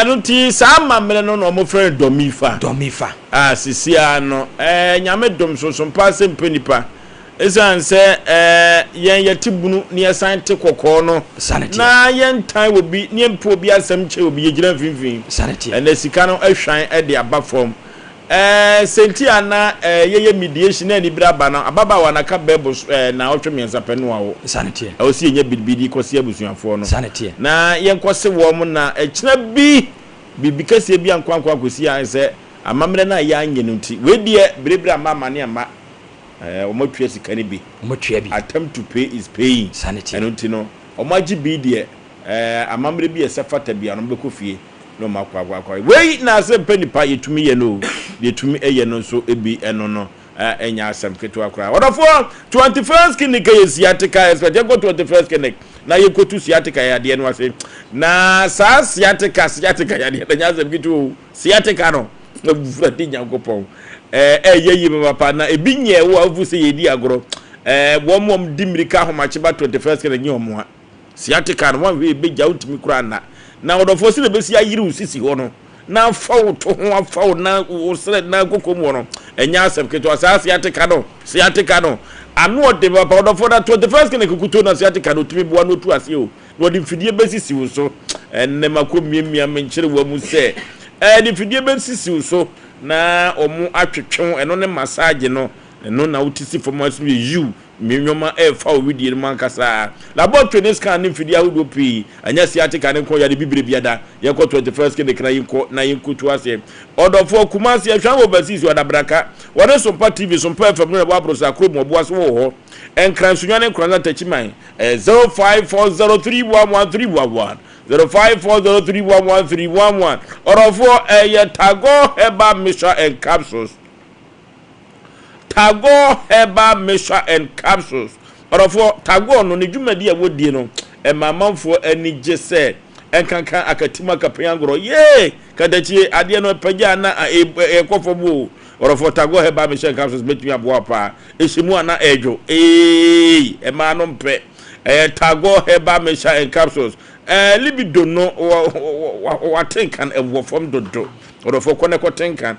enuti sama mele no no mo friend domifa sisi ano nyame dom so Asem Mpe Nipa esan se yen yetibunu ne yesan te kokko no na yen tan obi ne mpo obi asem che obi yegina finfin ene sika no ahwan e de aba form senti ana yeye mediation na ni braba na ababa wa na ka bebo na otwe miensa penu awo sanity o si enye bidibidi kosi abusuafo no sanity na yen kose wo mo na ekina bibi kase bi ankwankwa kosi an se amamre na ya anye no nti we die brebra mama ne ama omotwe sika ne bi attempt to pay is paying sanity eno nti no omaji bi die amamre bi esefata bi anom bekofie no makwa we na Asem Mpe Nipa yetumi ye no yetumi eye no so ebi eno no enya asem ketewa kra odofo 21st clinic ye sciatica expert ye go 21st clinic na ye ko tu sciatica ya de no ase na sa sciatica ya de nya asem ketewa sciatica no na bufra de nyankopon ye me papa na ebi nye wo avu se ye di agoro wo mom di mirika homache ba 21st clinic nye omo ha sciatica no wan we be ja utimi kra na odofo se le be si ayiri usisi ho no na fawo to ho fawo na usre na kokomu no enya asem keto asa sciatica no anu ode papa odofo da 21st clinic kukuto na sciatica no tumi boa no tu ase o no de fidie besisi wo so enne makomiamia menkyere wa mu se de fidie besisi so na omu atwetwe eno ne massage no eno na utisi formasu you minwoma fa widie man kasa laboratory scan ne fidie ahodo pi anya sciatica ne ko ya de bibire biada ye ko 21st ke de kra yinko na yinku tu ase odofo kumase ahwa wo basisi wadabraka wone Sompa TV Sompa FM ne wa brosa kro mo boaso wo ho enkransunwa ne kranza tachiman 0540311311 0540311311 odofo ye tago heba misha and capsules Tago heba mesha and capsules orofo tago no ne dwumadi awodie no mamanfo ani gese enkankan akatima kapanyangoro ye kadachi ade no pagya na ekofo bu orofo tago heba mesha and capsules betumi aboa pa ehyimu ana edwo ema no mpe tago heba mesha and capsules libido no watenkan ewofom dodo orofo kone kotenkan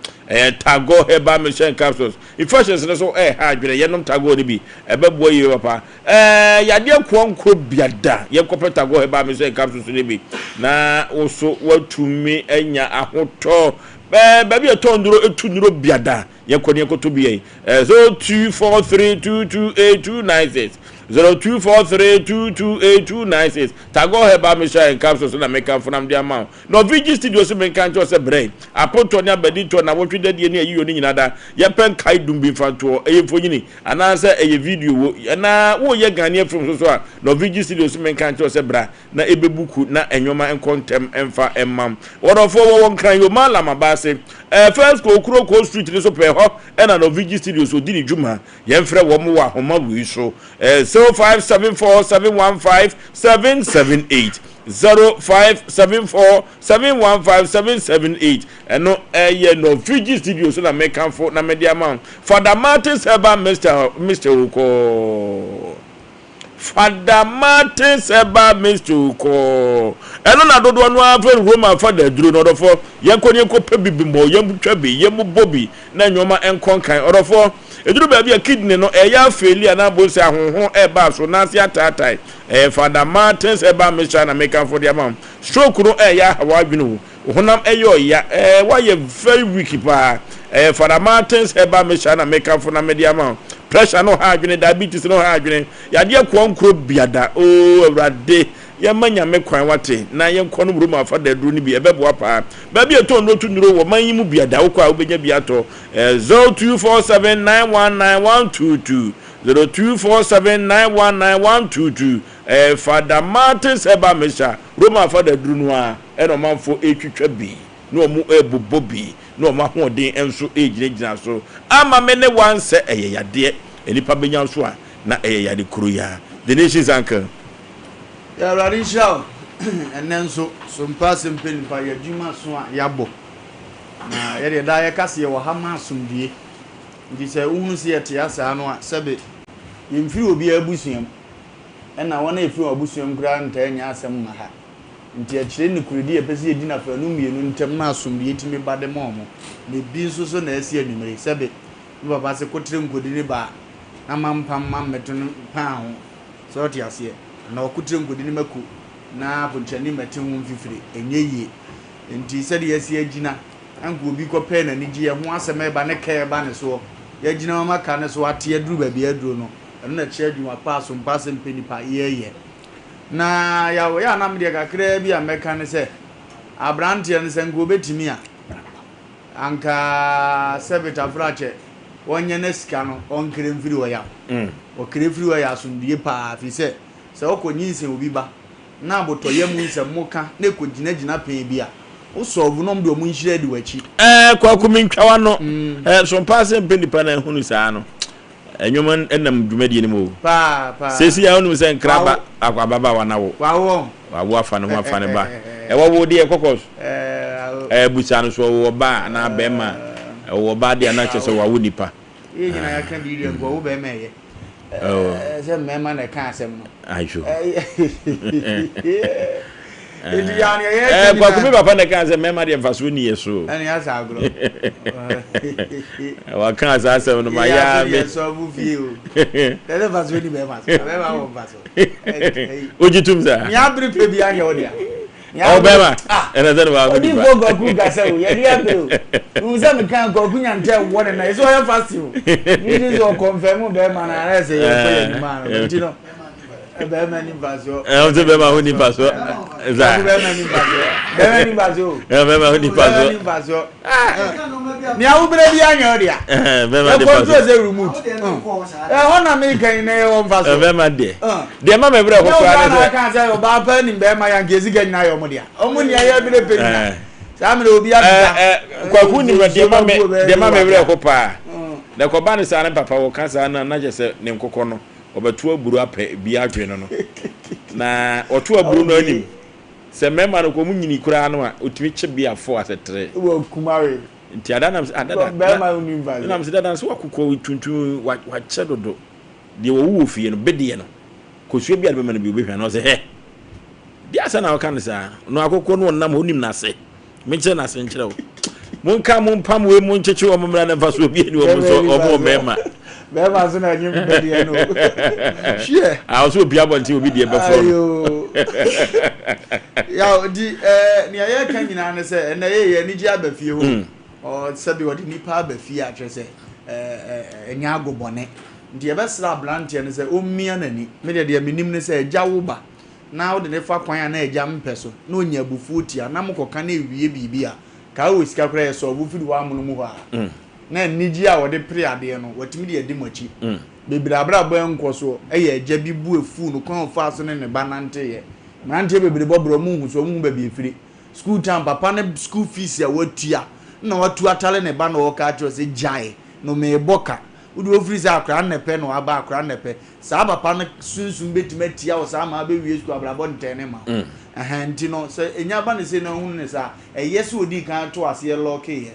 tago heba mesha capsules infections ne so ha dwere yenom tago ni bi ebebo yi papa yade kwankro biada ye kopɛ tago heba mesha capsules ni bi na oso watumi enya ahoto ba bi etonduro etunduro biada ye kone koto bi 0243228296 0243228296 tago heba mesha capsules na meka funam dia ma no vigi studio so menka ncho se brain apoto ni abedito na wotwe de ni ayiyo ni nyinada ye pen kai dumbi fanto eyefonyini ananse eye video wo na wo ye gane from so a no vigi studio so menka ncho se bra na ebebuku na enwoma enkontem emfa emmam wodofo wo kan yo mala mabase first ko kuro ko street ni so pe ho na no vigi studio so di ni djuma ye mfre wo mo wa homa wi so 0574715778 0574715778 eno no Fiji studio so na make am for na media man Father Martins Eba Mr. Uko Father Martins Eba Mr. Uko eno na dodo no afa Roma Father duro no odofo ye konye ko pebibimo ye mutwa bi ye mubobi na nyoma enkonkan odofo eduru ba bia kidney no ya failure na bosi ahonhon eba so na sia tatai Father Martins Eba Mr. na make am for the man stroke no ya hawadwunu honam eyo ya why very weak pa Father Martins Eba Mr. na make am for na media man pressure no hadwene diabetes no hadwene yade kwankro biada awrade ya manya me kwan wate na ye nko no buru afa da duru ni bi ebeboa pa ba bi eto no tu nuro wo manyi mu biada wo kwa wo benya biato 0247919122 0247919122 Father Martins Eba Mesha Roma afa da duru no a eno manfo etwitwa bi no mu ebubo bi no ma hoden enso ejinegina so ama me ne wanse eyeyade enipa benya so a na eyeyade kuru ya the nation's anchor ya radisha enenso Sompa Asem Mpe Nipa ya dwuma so a yabo na ye da ya kase ye wo ha ma asomdie ndi se uhunu se ye te asa no a sebe yemfiri obi abusuam ena wona efiri abusuam kura nta enya asem ma ha nti akire ni kuridi e pese edi na fa no mienu ntem na asomdie timi bade momo ne bi nso so na asi anumere sebe ni baba se kotre nkodi ni ba na mampam mammeto pa ho so ti ase na okutre nkodi ni maku na ponchani meti ho mfifiri enye yie nti se de asi agina anko obi ko pe na ni giye ho asem eba ne ka eba ne so ya gina ma ka ne so ate aduru ba bi aduru no na chi adwuma pa Sompa Asem Mpe Nipa ye na ya na me de kakra bi ameka ne se abrante ne se ngo betimi a anka sebita frache wonye na sika no onkere mfiri wo ya o kere mfiri wo ya asundie pa fi se okonyi nse obi ba na aboto yam nse muka na ekogina gina pen bi a o solve no mdo mu nhire de wachi kwaku mentwa no Sompa Asem Mpe Nipa na hunu saa no enwom enam dwumadi ni mo pa sesi ya hunu se nkraba akwababa wanawo wawo afa no afa ne ba wo de ekokos bucha no so wo ba na bema wo ba de na che so wawo nipa nyina ya kan di ngo wo bema ye se mema na kan asem no aisho Idi yani ye kwa kumi papa na kan asem mema de mfaso ni yeso ani asa agro wa kan asem no ma ya me so bu fio tele faso ni bema bema wo faso ojitum za mi abri pe bi anya odia bema ena zan ba odi go go ku gasa o ye dia bro uza me kan go ku nyante wo na so ya fast o ni so confirm bema na ara se ye ko ye ma no ntino bema ni faso o bema ho ni faso za bema ni faso bema ho ni faso ni a ubre bi anya odia bema ni faso ko ze remote hona me kan na ye won faso bema de ma me bra ko kwa na kan say oba pa ni bema ya ngezi ga nyina yo mo dia omo ni ya bi le pe ni sa me obi a kwaku ni de ma me bra ko pa na ko ba ni sa na papa wo kan sa na je se ne nkokọ no obetu aburu apẹ bi adwe no na otu aburu no anim se mema no ko munyini kura no a otimi che bi afo asetre wo kumare nti adana bema unim ba na mse dada so wakukọ tuntu wa che dodo de wo wo fie no bede no ko sue bi adbe no bi obehwa no se he di asa na waka no sa no akokọ no nam onim na se menche na se nkyerɛ wo monka mompam we moncheche wo mmra na mfa so obi ani wo so omo mema bema so na nyim bede no shie so obi abonti obi de be fo ya di ni aye kan nyina ne se na ye ni ji abafie ho o sabi wodi nipa abafie a twese enya agobone ndi ebesra blantie ne se o mia nani me de minim ne se eja wo ba na wo de ne fa kwan na eja mpeso na onya bufu tia na mkoka na ewie bibia ka wo sika kra so bu fidi wa amuno mu ha na niji a wo de pre ade no watimi de edi machi bebira bra ba enko so eye eja bi bu efu no kon fa so ne banante ye manante bebire bobro mu hu so mu ba bi efiri school time papa ne school fees ya watua na watu atale ne ba na wo ka atro se jai no me boka udi ofiri sa akra nepe no aba akra nepe sa papa ne sunsun betime tia wo sa ma be wie school abrabo ntene ma nti no se enya ba ne se na hu ne sa yes odi kan to ase lock ye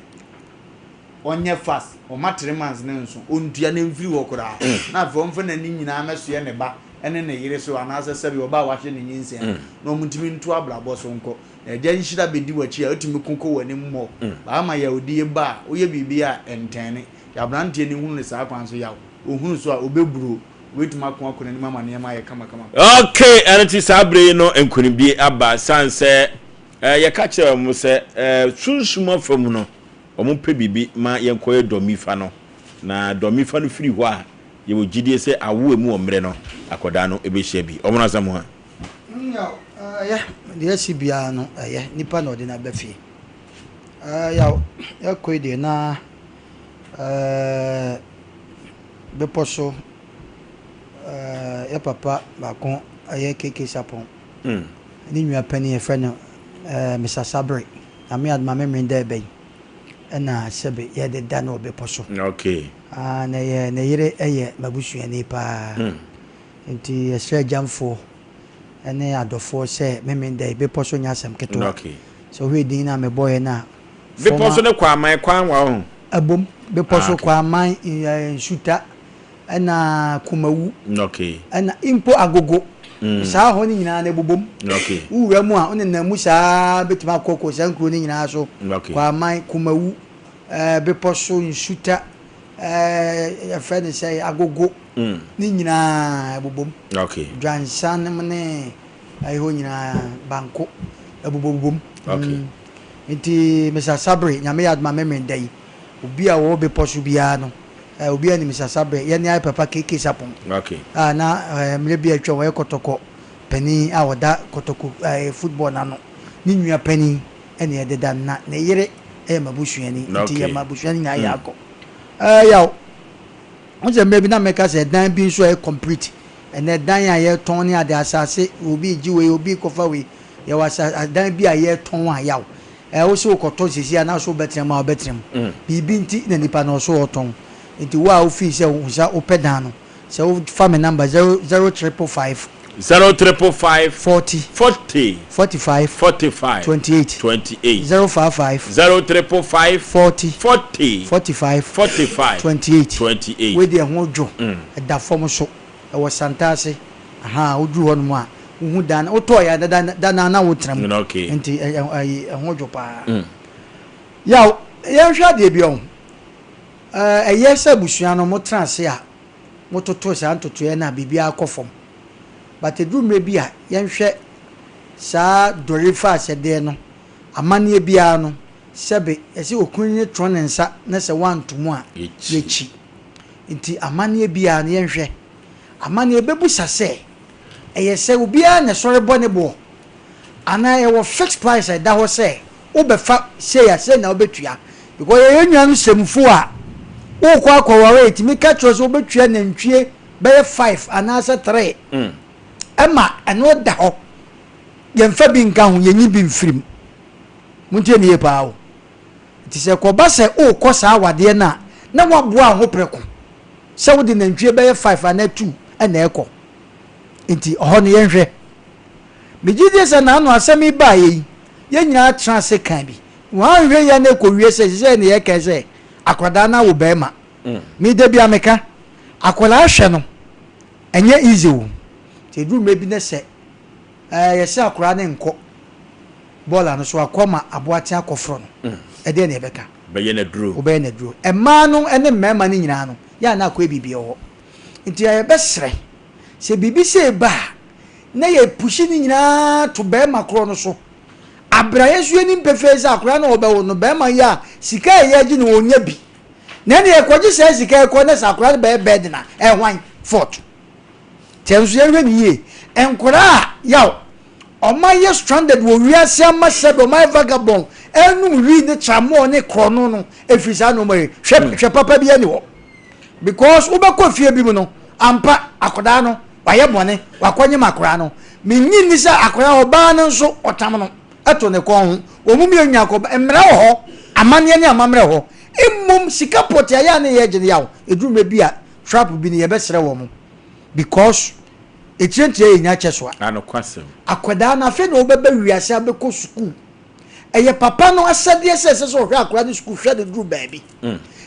onye fast o ma 3 months ne nso ontua ne mfiri wo kura na fo mfa na ni nyina meso ye ne ba ene ne yire so anase sebi oba wahye ne nyinse na omuntimi ntu abrabo so nko eje nhira bedi wachi a otimi konko wani mmo ba ma ya odi ba oye bibia entene ya brandie ni hunu ne sa kwan so yawo ohunu so a obeburo wetuma kon akona ni mama ne ma ye kama okay anti sabre no enkuni bi aba sanse ye ka kire mu se sunsuma fam no omo pe bibi ma ye nkoye domifa no na domifa no firi ho a ye wo gidie se awo emu omre no akoda no ebehia bi omo na samu ha de sibia no nipa no de na bafie ya koide na beposo ya papa ba kon keke sapon ni nwa pani e fa no Mr. Sabre na me adma me mende be na sebe ye de da no beposo okay na yire mabusuani pa nti esre jamfo ene adofo se memende beposo nya asem keto okay so we din na me boy na beposo ne kwa man kwan wa ho abom beposo kwa man shuta na kumawu okay na impo agogo sa ho ni nyina na bobom okay uwura mu a one na mu sa betima kokko sankro ni nyina so kwa man kumawu beposo shuta ya fede say agogo ni nyina bobom okay dwansan mne ai ho nyina banko bobom okay nti Mr. Sabre nyame yad ma memendai obi a wo beposo bia no obi ani Mr. Sabre ye ni ai papa keke sapon okay na mle bia twa wo kotoko pani a woda kotoko football na no ni nua pani ene ye deda na yire mabusuani nti ye mabusuani na ya akọ yaw onje mebi na meka se dan bi so e complete ene dan ya ye ton ni ade asase obi jiwe obi kofa we ye wasa dan bi a ye ton a yaw wo se ukoto sisi ana so betrem ma betrem bibi nti na nipa na so oton nti wa ofi se unsa opedan no se wo family number 00555 055 40 40 45 45 28 055 055 40 40 45 45 28 we de ho dwo da fom so e wo santase aha odu ho no a hu dan oto ya dana na wotram okay nti ho dwo pa yaw ye hwa de bi on eye se busua no mo transe a mototo sa antoto ye na bibia akofom but edumre bi a yenhwe sa dorifa sede no amane bia no sebe ese okunni tronensa na se wantomu a yechi nti amane bia na yenhwe amane bebu sase eye se obia na sore bone bo ana ye wo fixed price da ho se obefa se ya se na obetua because ye nwan semfu a wo kwa kwaware etimi ka tro so obetua na ntwie be 5 ana se 3 Emma eno da ho yemfa bi nka ho yenyi bi mfirim muntie ne yepa wo ti se ko ba se o ko sa awade na waboa ho preko se wo de nantwie be 5 ana 2 na eko nti ho ne yenhwe megide se na anu asemi ba yi yenya transe kan bi wan hwe ya na ko wie se ne ye ka se akwada na wo be ma mi de bi ameka akwala hwe no enye easy wo te du mebi ne se yesi akura ne nko bola no so akoma aboate akofro no de ne beka be na duro obe na duro ema no ene mema ne nyina no ya na akwa bibie ho nti ya be sre se bibi se ba na ye pushi ne nyina to be makro no so abra yesu ani mpefeze akura na obe wo no be ma ya sika ye gi ne onya bi na ne ekwoji se sika ekwo na sakura be bed na ehwan fort tensu ye hweniye enkora yaw omaye stranded wo wiase amasebe omaye vagabond enu wi ne chamo ne krono no efisa no mai hwe papa bi ani wo because ubekọ fie bi mu no ampa akoda no waye bone wakonye makora no menyi ni sa akora oba no nso otam no eto ne ko ho omumi onya ko emre ho amane ne amamre ho immum sika poti aya ne ye gine yaw edume bi a trap bi ne ye besere wo mu because etrientie nya cheso ano kwasem akoda na fe no obebe wiase abeko school eye papa no asade ese so hwe akora ni school hwe de dru baabi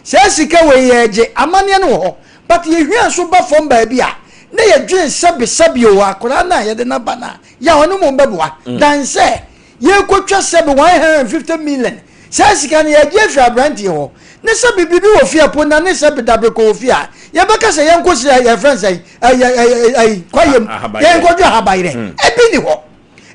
se sika we yeje amane no ho but ye hwe so ba fom baabi a na ye dwen sabe o akora na ye de na bana ya hono mo mbeboa dan se ye kotwa sebe 150 million se sika na ye je hwe abranti ho ne sabe bibi wo fia po na ne sabe dabre ko fia ye beka se ye nkosi ye friends ai kwayem ye nkoju habaire ebi ni ho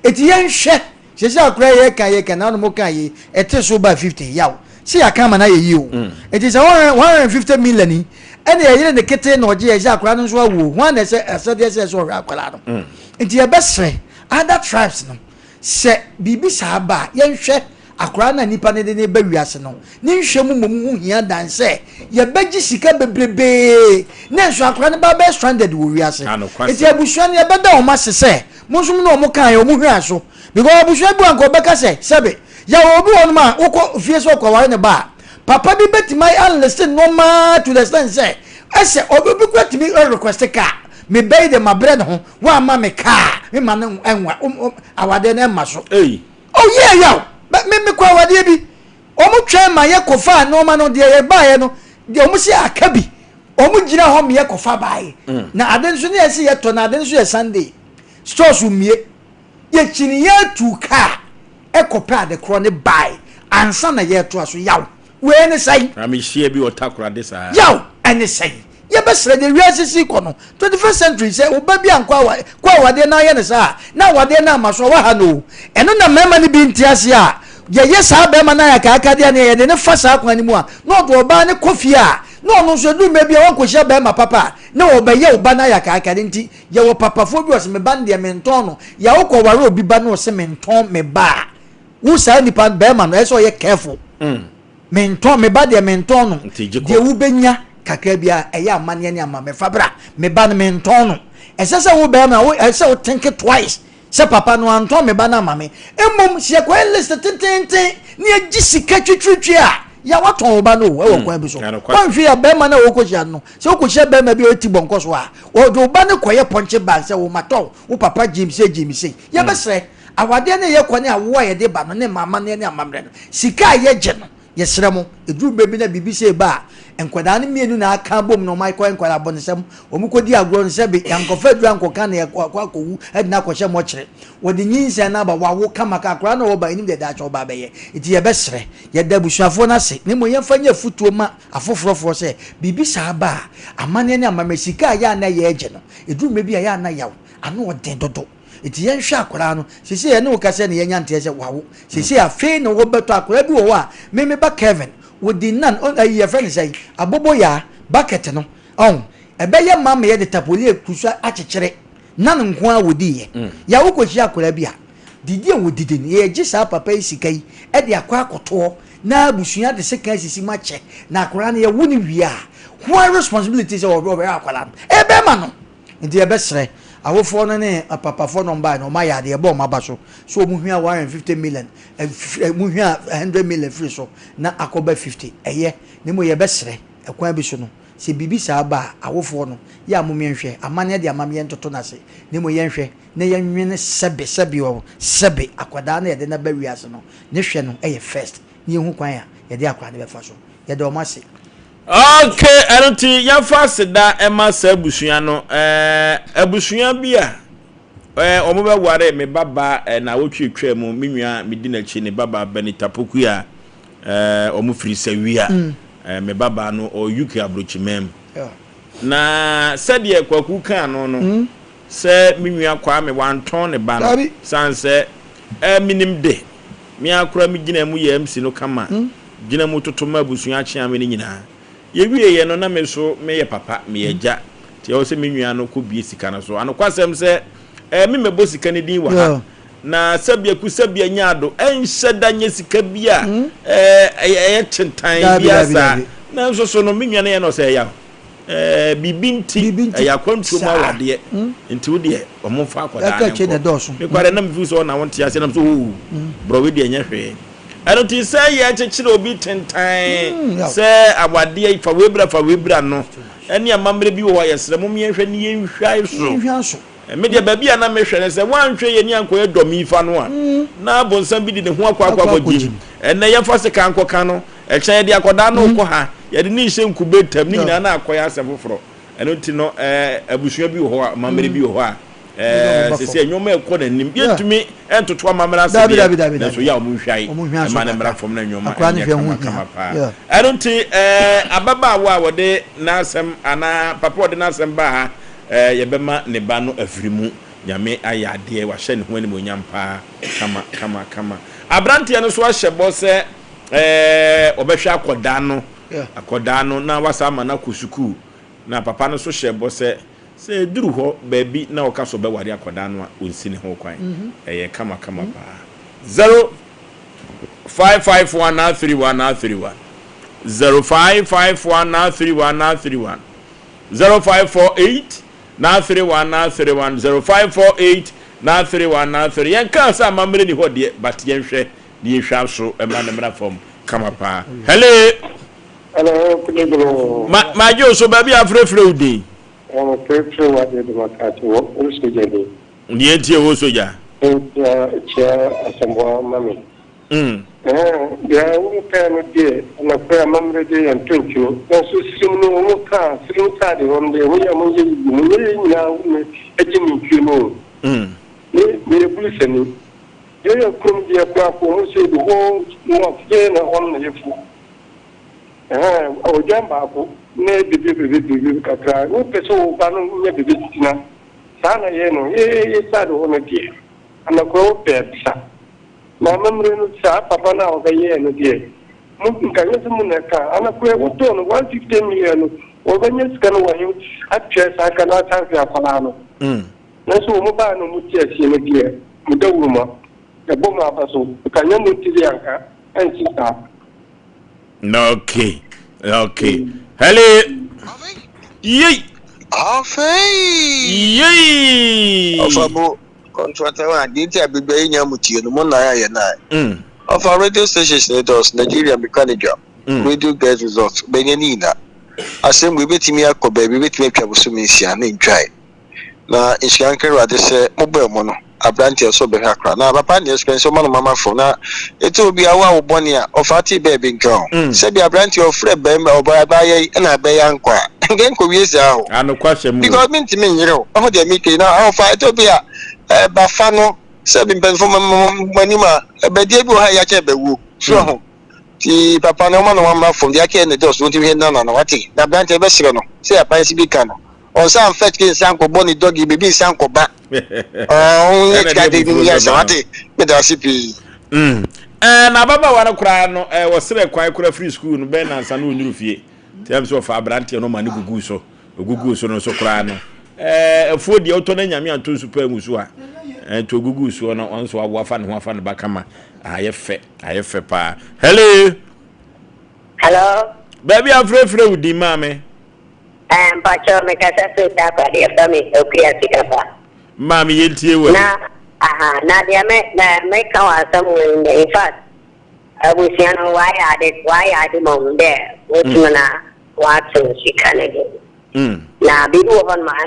eti ye nhwe se akora ye kan na no mo kan ye ete so ba 50 yaw si akama na ye yi o eti se 150 million ni ene ye yire ne kete na oje ye akora no so awu ho na se asade se so hwa akora no eti ye besre other tribes no se bibi sa ba ye nhwe akora na nipa ne de ba wiase no ni nhwe mu hia dan se ye beji sika bebrebe na so akora ne ba be stranded wo wiase eti abusuan ye beda o ma sese mo so no mo kan ye o mu hwa so because abusuan bu anko beka se sebe ya obi won ma ukọ fie so kwa ware ne ba papa bi betimai listen no ma to the sense say ese obi bi kwatimi request ka me bay de ma bread ho wa ma me ka me ma no enwa awade na ma so oh yeah yaw me kwa awade bi omu twa ma ye kofa no ma no de ye ba ye no de omu si akabi omu gina ho me ye kofa bae na aden so ne ese ye to na aden so ye Sunday stores umie ye chini ye tu ka ekopra de kro ne buy ansa na ye to aso yaw we ne sai amihie bi otakura de sa yaw ene sai ye besre de wiasisi ko no 21st century say oba bi ankwa wade na ye ne sa na wade na maso wa ha no eno na mema ne bi ntiase a ye sa be ma na ya ka aka de ne ye ne fa sa akwa ni mu a no do oba ne kofi a no no so du me bi won ko hia be ma papa na oba ye oba na ya ka aka de nti ye wo papa fo bi o se me ba de menton no ya wo ko ware obi ba no se menton me ba wo sa ni pa be ma no e so ye careful menton me ba de menton no de wo benya kakra bia eya amane ne ama me fabra me ba no menton no esese wo be ma wo ese wo think twice se papa no anto me ba na mame emom se kwa list tententen ni agisika twetwetwe a ya waton oba no e wo kwan bi so kwanhwe ya be ma na wo kohia no se wo kohia be ma bi oti bonko so a wo do ba ne koye ponche bag se wo maton wo papa Jim say ya be sre awade ne ye kwani awo ye de ba no ne mama ne amamre no sika ye je no ye sre mo edu bebi na bibi se ba enkwada ne mienu na aka bom no mai ko enkwada bonesem omukodi agro no se be yankofa du ankoka na akwakowu edina kohye mo kire wodi nyinsa na ba wawo kama ka akra na wo ba enim de da cho ba be ye iti ye be sre ye da busuafo na se ne mo ye fanya futuo ma afofrofo se bibi sa ba amane ne amamesika ya na ye eje no edu mebi ya na yawo ano odin dodo iti yen hwa akora no sisi ye ne wo kase ne yenya nte se wawo sisi afi ne wo beto akora bi wo a meme ba Kevin wodi nan ye friend say abobo ya bucket no on ebe ye mama ye de tapoli ekusa akekere nan nko a wodi ye ya wo kohia akora bi a didi wodidi ne ye gisa papa isikai e de akwa akoto na abusua de sekan sisi mache na akora ne ye woni wi a who responsibilities of akora ebe ma no ndi ebe sre awofo no ne papa fo no mba no ma ya de ebo ma ba so mu hwia 150 million mu hwia 100 million free so na akoba 50 eye ne mo ye besre ekwan bi so no se bibi sa ba awofo no ya mo menhwe amane de amame ntoto na se ne mo ye nhwe ne ye nwene sebe o sebe akwada na ye de na ba wiase no ne hwe no eye first ne hu kwan ya ye de akwada be fa so ye de o ma se okay anti ya fast da ema sa abusua no abusua bia omo be ware me baba na wotwetwa mu menua me di na chi ne baba Benita Poku a omo firi sawia me baba no o UK abrochimem na sade kwaku kan no se menua kwa me wanton ne ba no sanse minim de me akora me gina mu ye MC no kama gina mu totoma abusua chia me ni nyina ye wie no na me so me ye papa me ye ja ti o se menua no ko bie sika na so anokwasem se me mebo sika ne din wa ha na sabia ku sabia nyaado enhye da nye sika bia tentan bia sa na so no menua ne no se ya bibinti ya kwantu ma wade nti wo de omfa akoda me kware na me fu so na wonte ase na so bro we de nya hwe eno ti say ya chechire obi tentan say awade fa webra no ene amamre bi wo yesre mum ye hwe ne ye nhwa so media baby na me hwe ne say wanhwe ye ni ankoye domi fa no a na bonsan bi di ne ho akwa bogi ene ye fa se kan koka no e kyan de akoda no ko ha ye de ni hye nkube tam ni nyina na akoya asefoforo eno ti no abusua bi wo ho amamre bi wo ho a sese nyoma ekọ na nim yetumi entoto amamra se na so ya omunhwai ma na mra fom na nyoma kama pa I don't ababa wa wode na asem ana papa wode na asem ba ha ye bema ne ba no afirimu nyame ayade wa hye ne ho anim onyam pa kama abrante no so ahye bo se obehwe akoda no na wasama na kusuku na papa no so hye bo se se duru ho baby na o kaso be wari akoda no a onsi ne ho kwan eye kama pa 0551931931 0551931931 0548931931 0548931931 yen kan sa mamre ni ho de but yen hwe ni hwa so e ma ne mra fom kama pa hello ma jo so baby afrefre udi Petro wa de makati wo usoja ni. Ndiye tie wo soja. Cha asambwa mami. Ya upe no de na kwa mamre de yan tunchu. Na so simu no muka, simu ta de wonde wo ya munje mu ni na me ejimi twimo. Ni bulise ni. Yo krum dia kwa ko mo se do ho mo fe na on na yefu. O jamba ko ne bibi kakra wo peso ba no ne bibi tina sana ye no ye sa do no die ana ko pe sa na mamre no sa papa na o ga ye no die mun ka yesu mun ka ana ko wo to no 150 million o ga nyes kan wa yo atche sa kana ta fi afala no na so mo ba no mu tie si no die mu da wuma e bo ma ba so ka nya no tie anka en ci ta okay hello yey afei yey afabo contractor one didn't have be very young with you, the one I of our radio stations, Nigeria mechanical, radio get results, Benyanina. Asem we bet me a cobe, we bet me a cabusumisia, name try. Now, in Shanker, rather say, mobile mono, a branch of sober hacker. Now, Papa, you spend so much mamma for now. It will be a wow bonia of Fatty baby girl. Say, be a branch of Fred Bemba or by and I bay unqua. Again, could use out. I no question because mean to me, you know, oh, they make it now. How far it will be a Bafano, 7 pence for Manima, a bedable Hayaka. So, the Papa no man from the Aki and the dust, what you hear none on what the branch of Vessano, say a piece becano. Or some fetching Sanko Bonnie doggy, baby Sanko back. Oh, it's got yes, what with our CP. And Ababa wanna cry, no, was still a quite free school in Ben and San Rufie. Terms of our branch, no money guguso, guguso no soprano. For the autonomy and two super musua, and to guguso no once or wafan wafan bakama. I have pa. Hello. Hello. Baby, I'm free with the mammy. Pacho make us a that body of me, okay, Mammy, you now, Nadia make our somewhere in fact. I wish you know why I did mom there. Which mana Watson, she can again. Now, be on my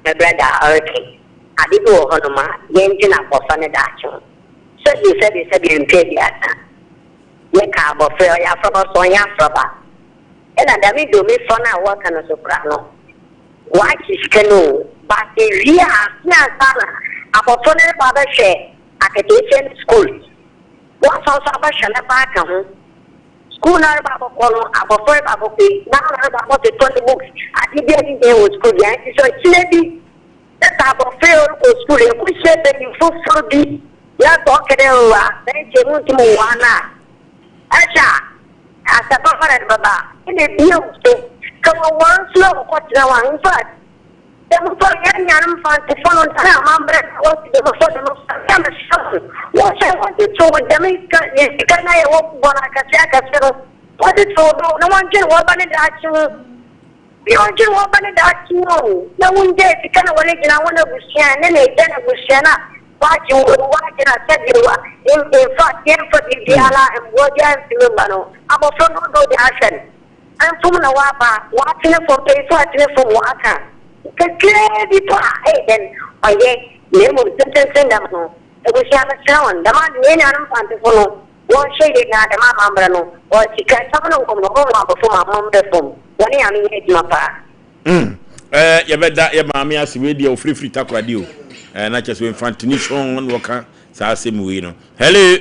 the brother hurricane. I did go on my game up for fun action. So you said you paid the answer. Make a buffet, ya from us on your fraba. And I don't do me for now, what kind of soprano. Why is canoe? But the real Sana, a portfolio father share, academic school. What's also about Shanabaka? School are about Polo, about Fred Abbey, now about the 20 books. I did the with school, so it's maybe that's about fair school. You could say that you fulfill the. Ya talking about then you want to wanna. Acha, as a papa baba, in the deal to come on slow, what now? In fact, the for young fan to follow time, I'm what the photo of what I want to show with them. Can I walk one I can check what it's for? No one can walk on it actually. You don't get walk on it actually. No one gets the kind of one I want to be sharing, and then I will share. Watching I said you in fact, for the Diala and Wojan Silumano. I'm also not go the action. I'm from the Wapa, watching it for pay, watching it for water. The clearly then, I get name of sentence in them. It was Yana Sound, the man in Antifono, one shaded not the Mamma, or she can summon from the home before my mom before. When I mean, my pa. You bet that your mammy has radio free taco radio. And I just went from Tinishon and Walker, Asem Wino. Hello.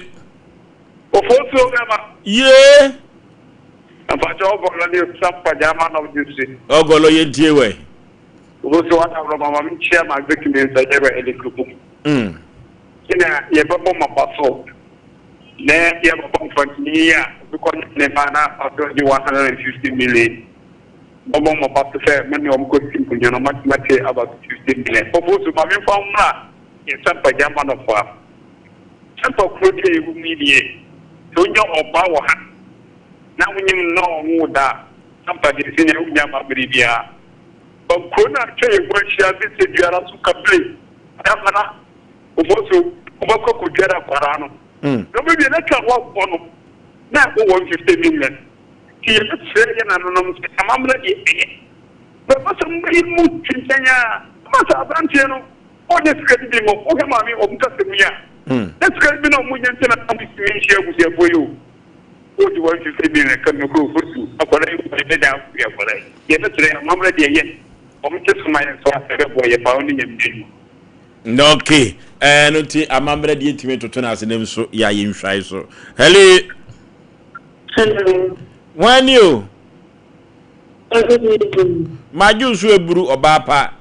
Yeah. I'm a job on the Sompa of this. Oh, go lawyer, dear way. Also, what I'm share my victims I ever had a group. You have my passport. Then you have a comfort near because Nevada of 150 million. Obama about to say many of good people, you know, much about 15 million. Of course, my found in Sompa German of war. Sompa could mediate. So you know about now when you know who that somebody is in a Yama Bribia. But could not tell you what she has been said you are to complain. Yamana, also, Obako could get up Parano. Nobody let her walk on now 150 million. He is very anonymous. I'm ready. But somebody moved to Kenya. What's our Brantiano? Oh, that's going to be more. Oh, mommy, or Casamia. That's going to be no more than a share with you for you. What do you want to say? Being a come go for you. A colleague will be down here for that. Yes, today I'm ready again. I'm just my boy, a pounding and okay. And I'm ready to turn as a name so. Yeah, you try so. Hello. Hello. When you my juice will brew or bapa.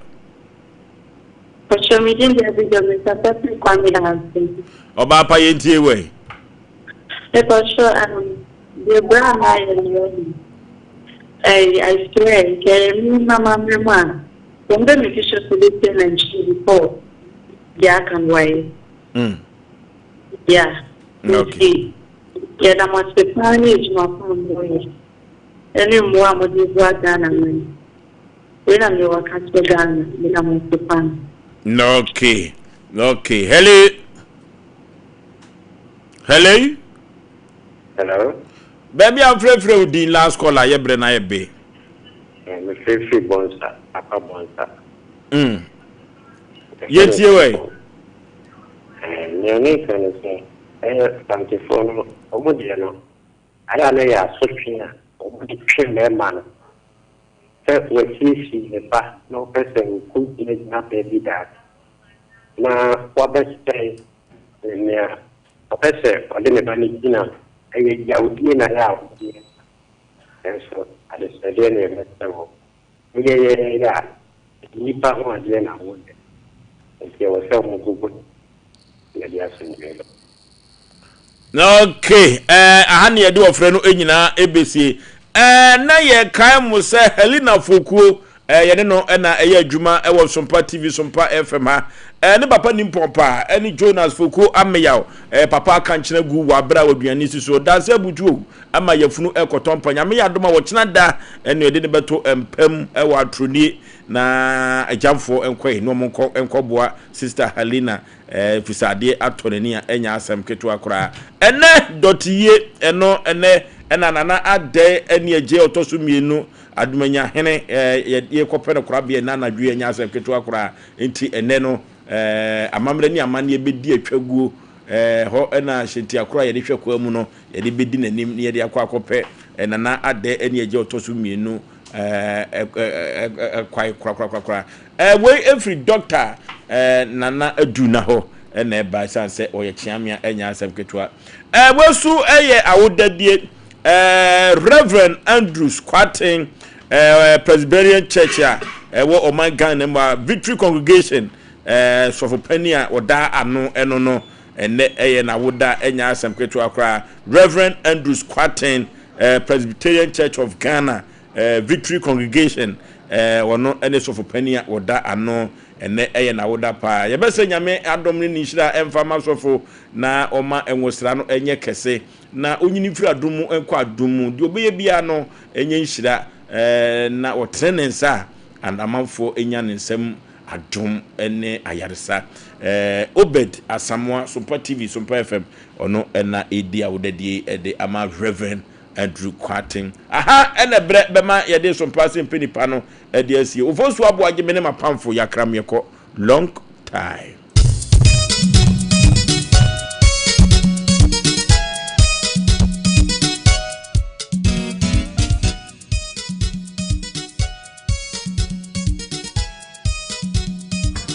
But show me the Mr. Kwame or bapa in way. Because the brown I swear, can Mamma, from the official solution and she before Jack and White. Yeah, okay. Yeah, I must be managed my phone. Any more would be brought down and when I'm your catch the gun, then I must be fun. Okay. Okay, hello. Baby, I'm free with the last caller. You bring na be. Me free bonsa, papa bonsa. Yet you way. You need to say, something for no. No. I don't know ya Sophia. The train man. That was easy. No person could not be that. Now, what best say? Yeah, a person or the money dinner. I would be in a house. And so I just said, yeah. Nipa one again, I would. If there was some good, okay, I had do a friend in ABC. Na ye kan mo se Helena Fokuo ye ne no na ye adwuma e wo Sompa TV Sompa FM ha ne papa nimpompa ene Jonas Fokuo ameyaw papa kan kina gu wa bra waduani siso da se butuo ama yafunu ekotompa nyame ya doma wo kina da ene de ne beto empam e wa troni na ajamfo enkwai no monko enkoboa sister Helena fisade atonani a enya asem keto akora ene dotiye eno ene nana ade ene eje otoso mienu adumanya hene ye kopere kora bia na nadwe enya asem keto akora enti ene no amamre ni amane ebedi atwaguo ho ena hyenti akora ye de hwekwa mu no ye de bedi nanim ye de akwa akope nana ade ene eje otoso mienu kwai kra we every doctor nana aduna ho ena ba sanse oye chiamia enya asem keto wesu eye awodadie Reverend Andrews Kwatin Presbyterian Church here wo Oman Ghana Victory Congregation sofo pania oda ano eno no ene eye na woda enya asem keto akra Reverend Andrews Kwatin Presbyterian Church of Ghana Victory Congregation wono ene sofo pania oda ano ene eye na woda pa ye be se nyame adom ni nhyira emfama sofo na oma enwosra no enye kese na onyini firi adumu enko adumu di obeye bia no enye nhyira na otrenensa andamanfo enya nsem adum ene ayaresa Obed Asamoah Sompa TV Sompa FM ono ena edi awodadie ede ama Reverend Andrew Kwatin aha ena bre bema yede Sompa Asem Mpe Nipa no ede asie Oforisuo Aboagye mene mapamfo yakram yeko long time.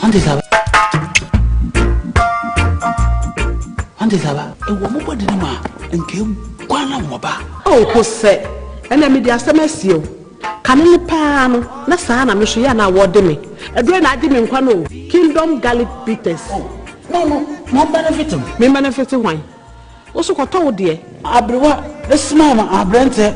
Ande saba e wo mo bodi ni ma nke kwana mo ba o ko se ena me dia semasi o kanele pa no na sa na me so ya na wode me edure na adi me nkwa no Kingdom Garlic Bitters no mo benefit me benefit wan o so ko to de abrewa esma ma abrente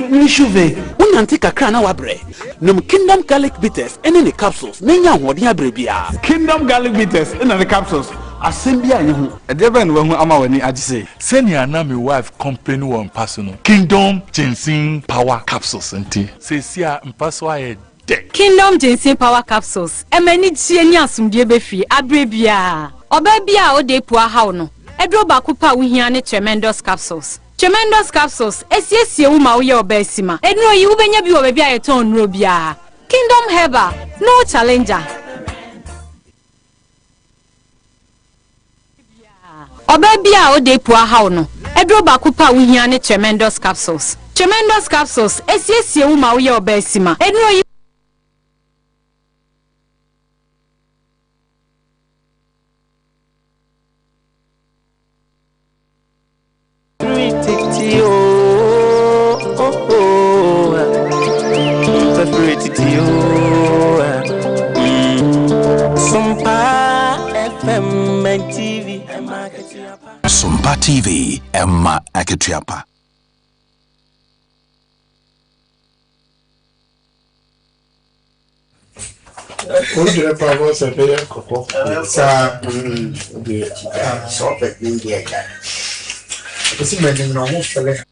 mi chuve unanti kakra na wabre num Kingdom Garlic Bitters ene ne capsules nenya hoden abre bia Kingdom Garlic Bitters ene ne capsules asembia nye hu edeben wo hu ama wani agise senior na my wife company one personal Kingdom Ginseng Power Capsules enti sesia mpaso aye de Kingdom Ginseng Power Capsules emani tie ni asumdie befi abrebia oba bia o de po ahaw no edro ba kupa wo hia ne tremendous capsules esiesie wo ma wo ye oba sima edno yi wo benya bi wo ba bia ye ton nro bia Kingdom Herbal no challenger oba bia o de po ahaw no edro ba kupa wo hia ne tremendous capsules esiesie wo ma wo ye oba sima edno yi Sompa TV Emma Aketiapa. Oje pa vo se pe koko. Sa de Sompa India. Esse menino não fala.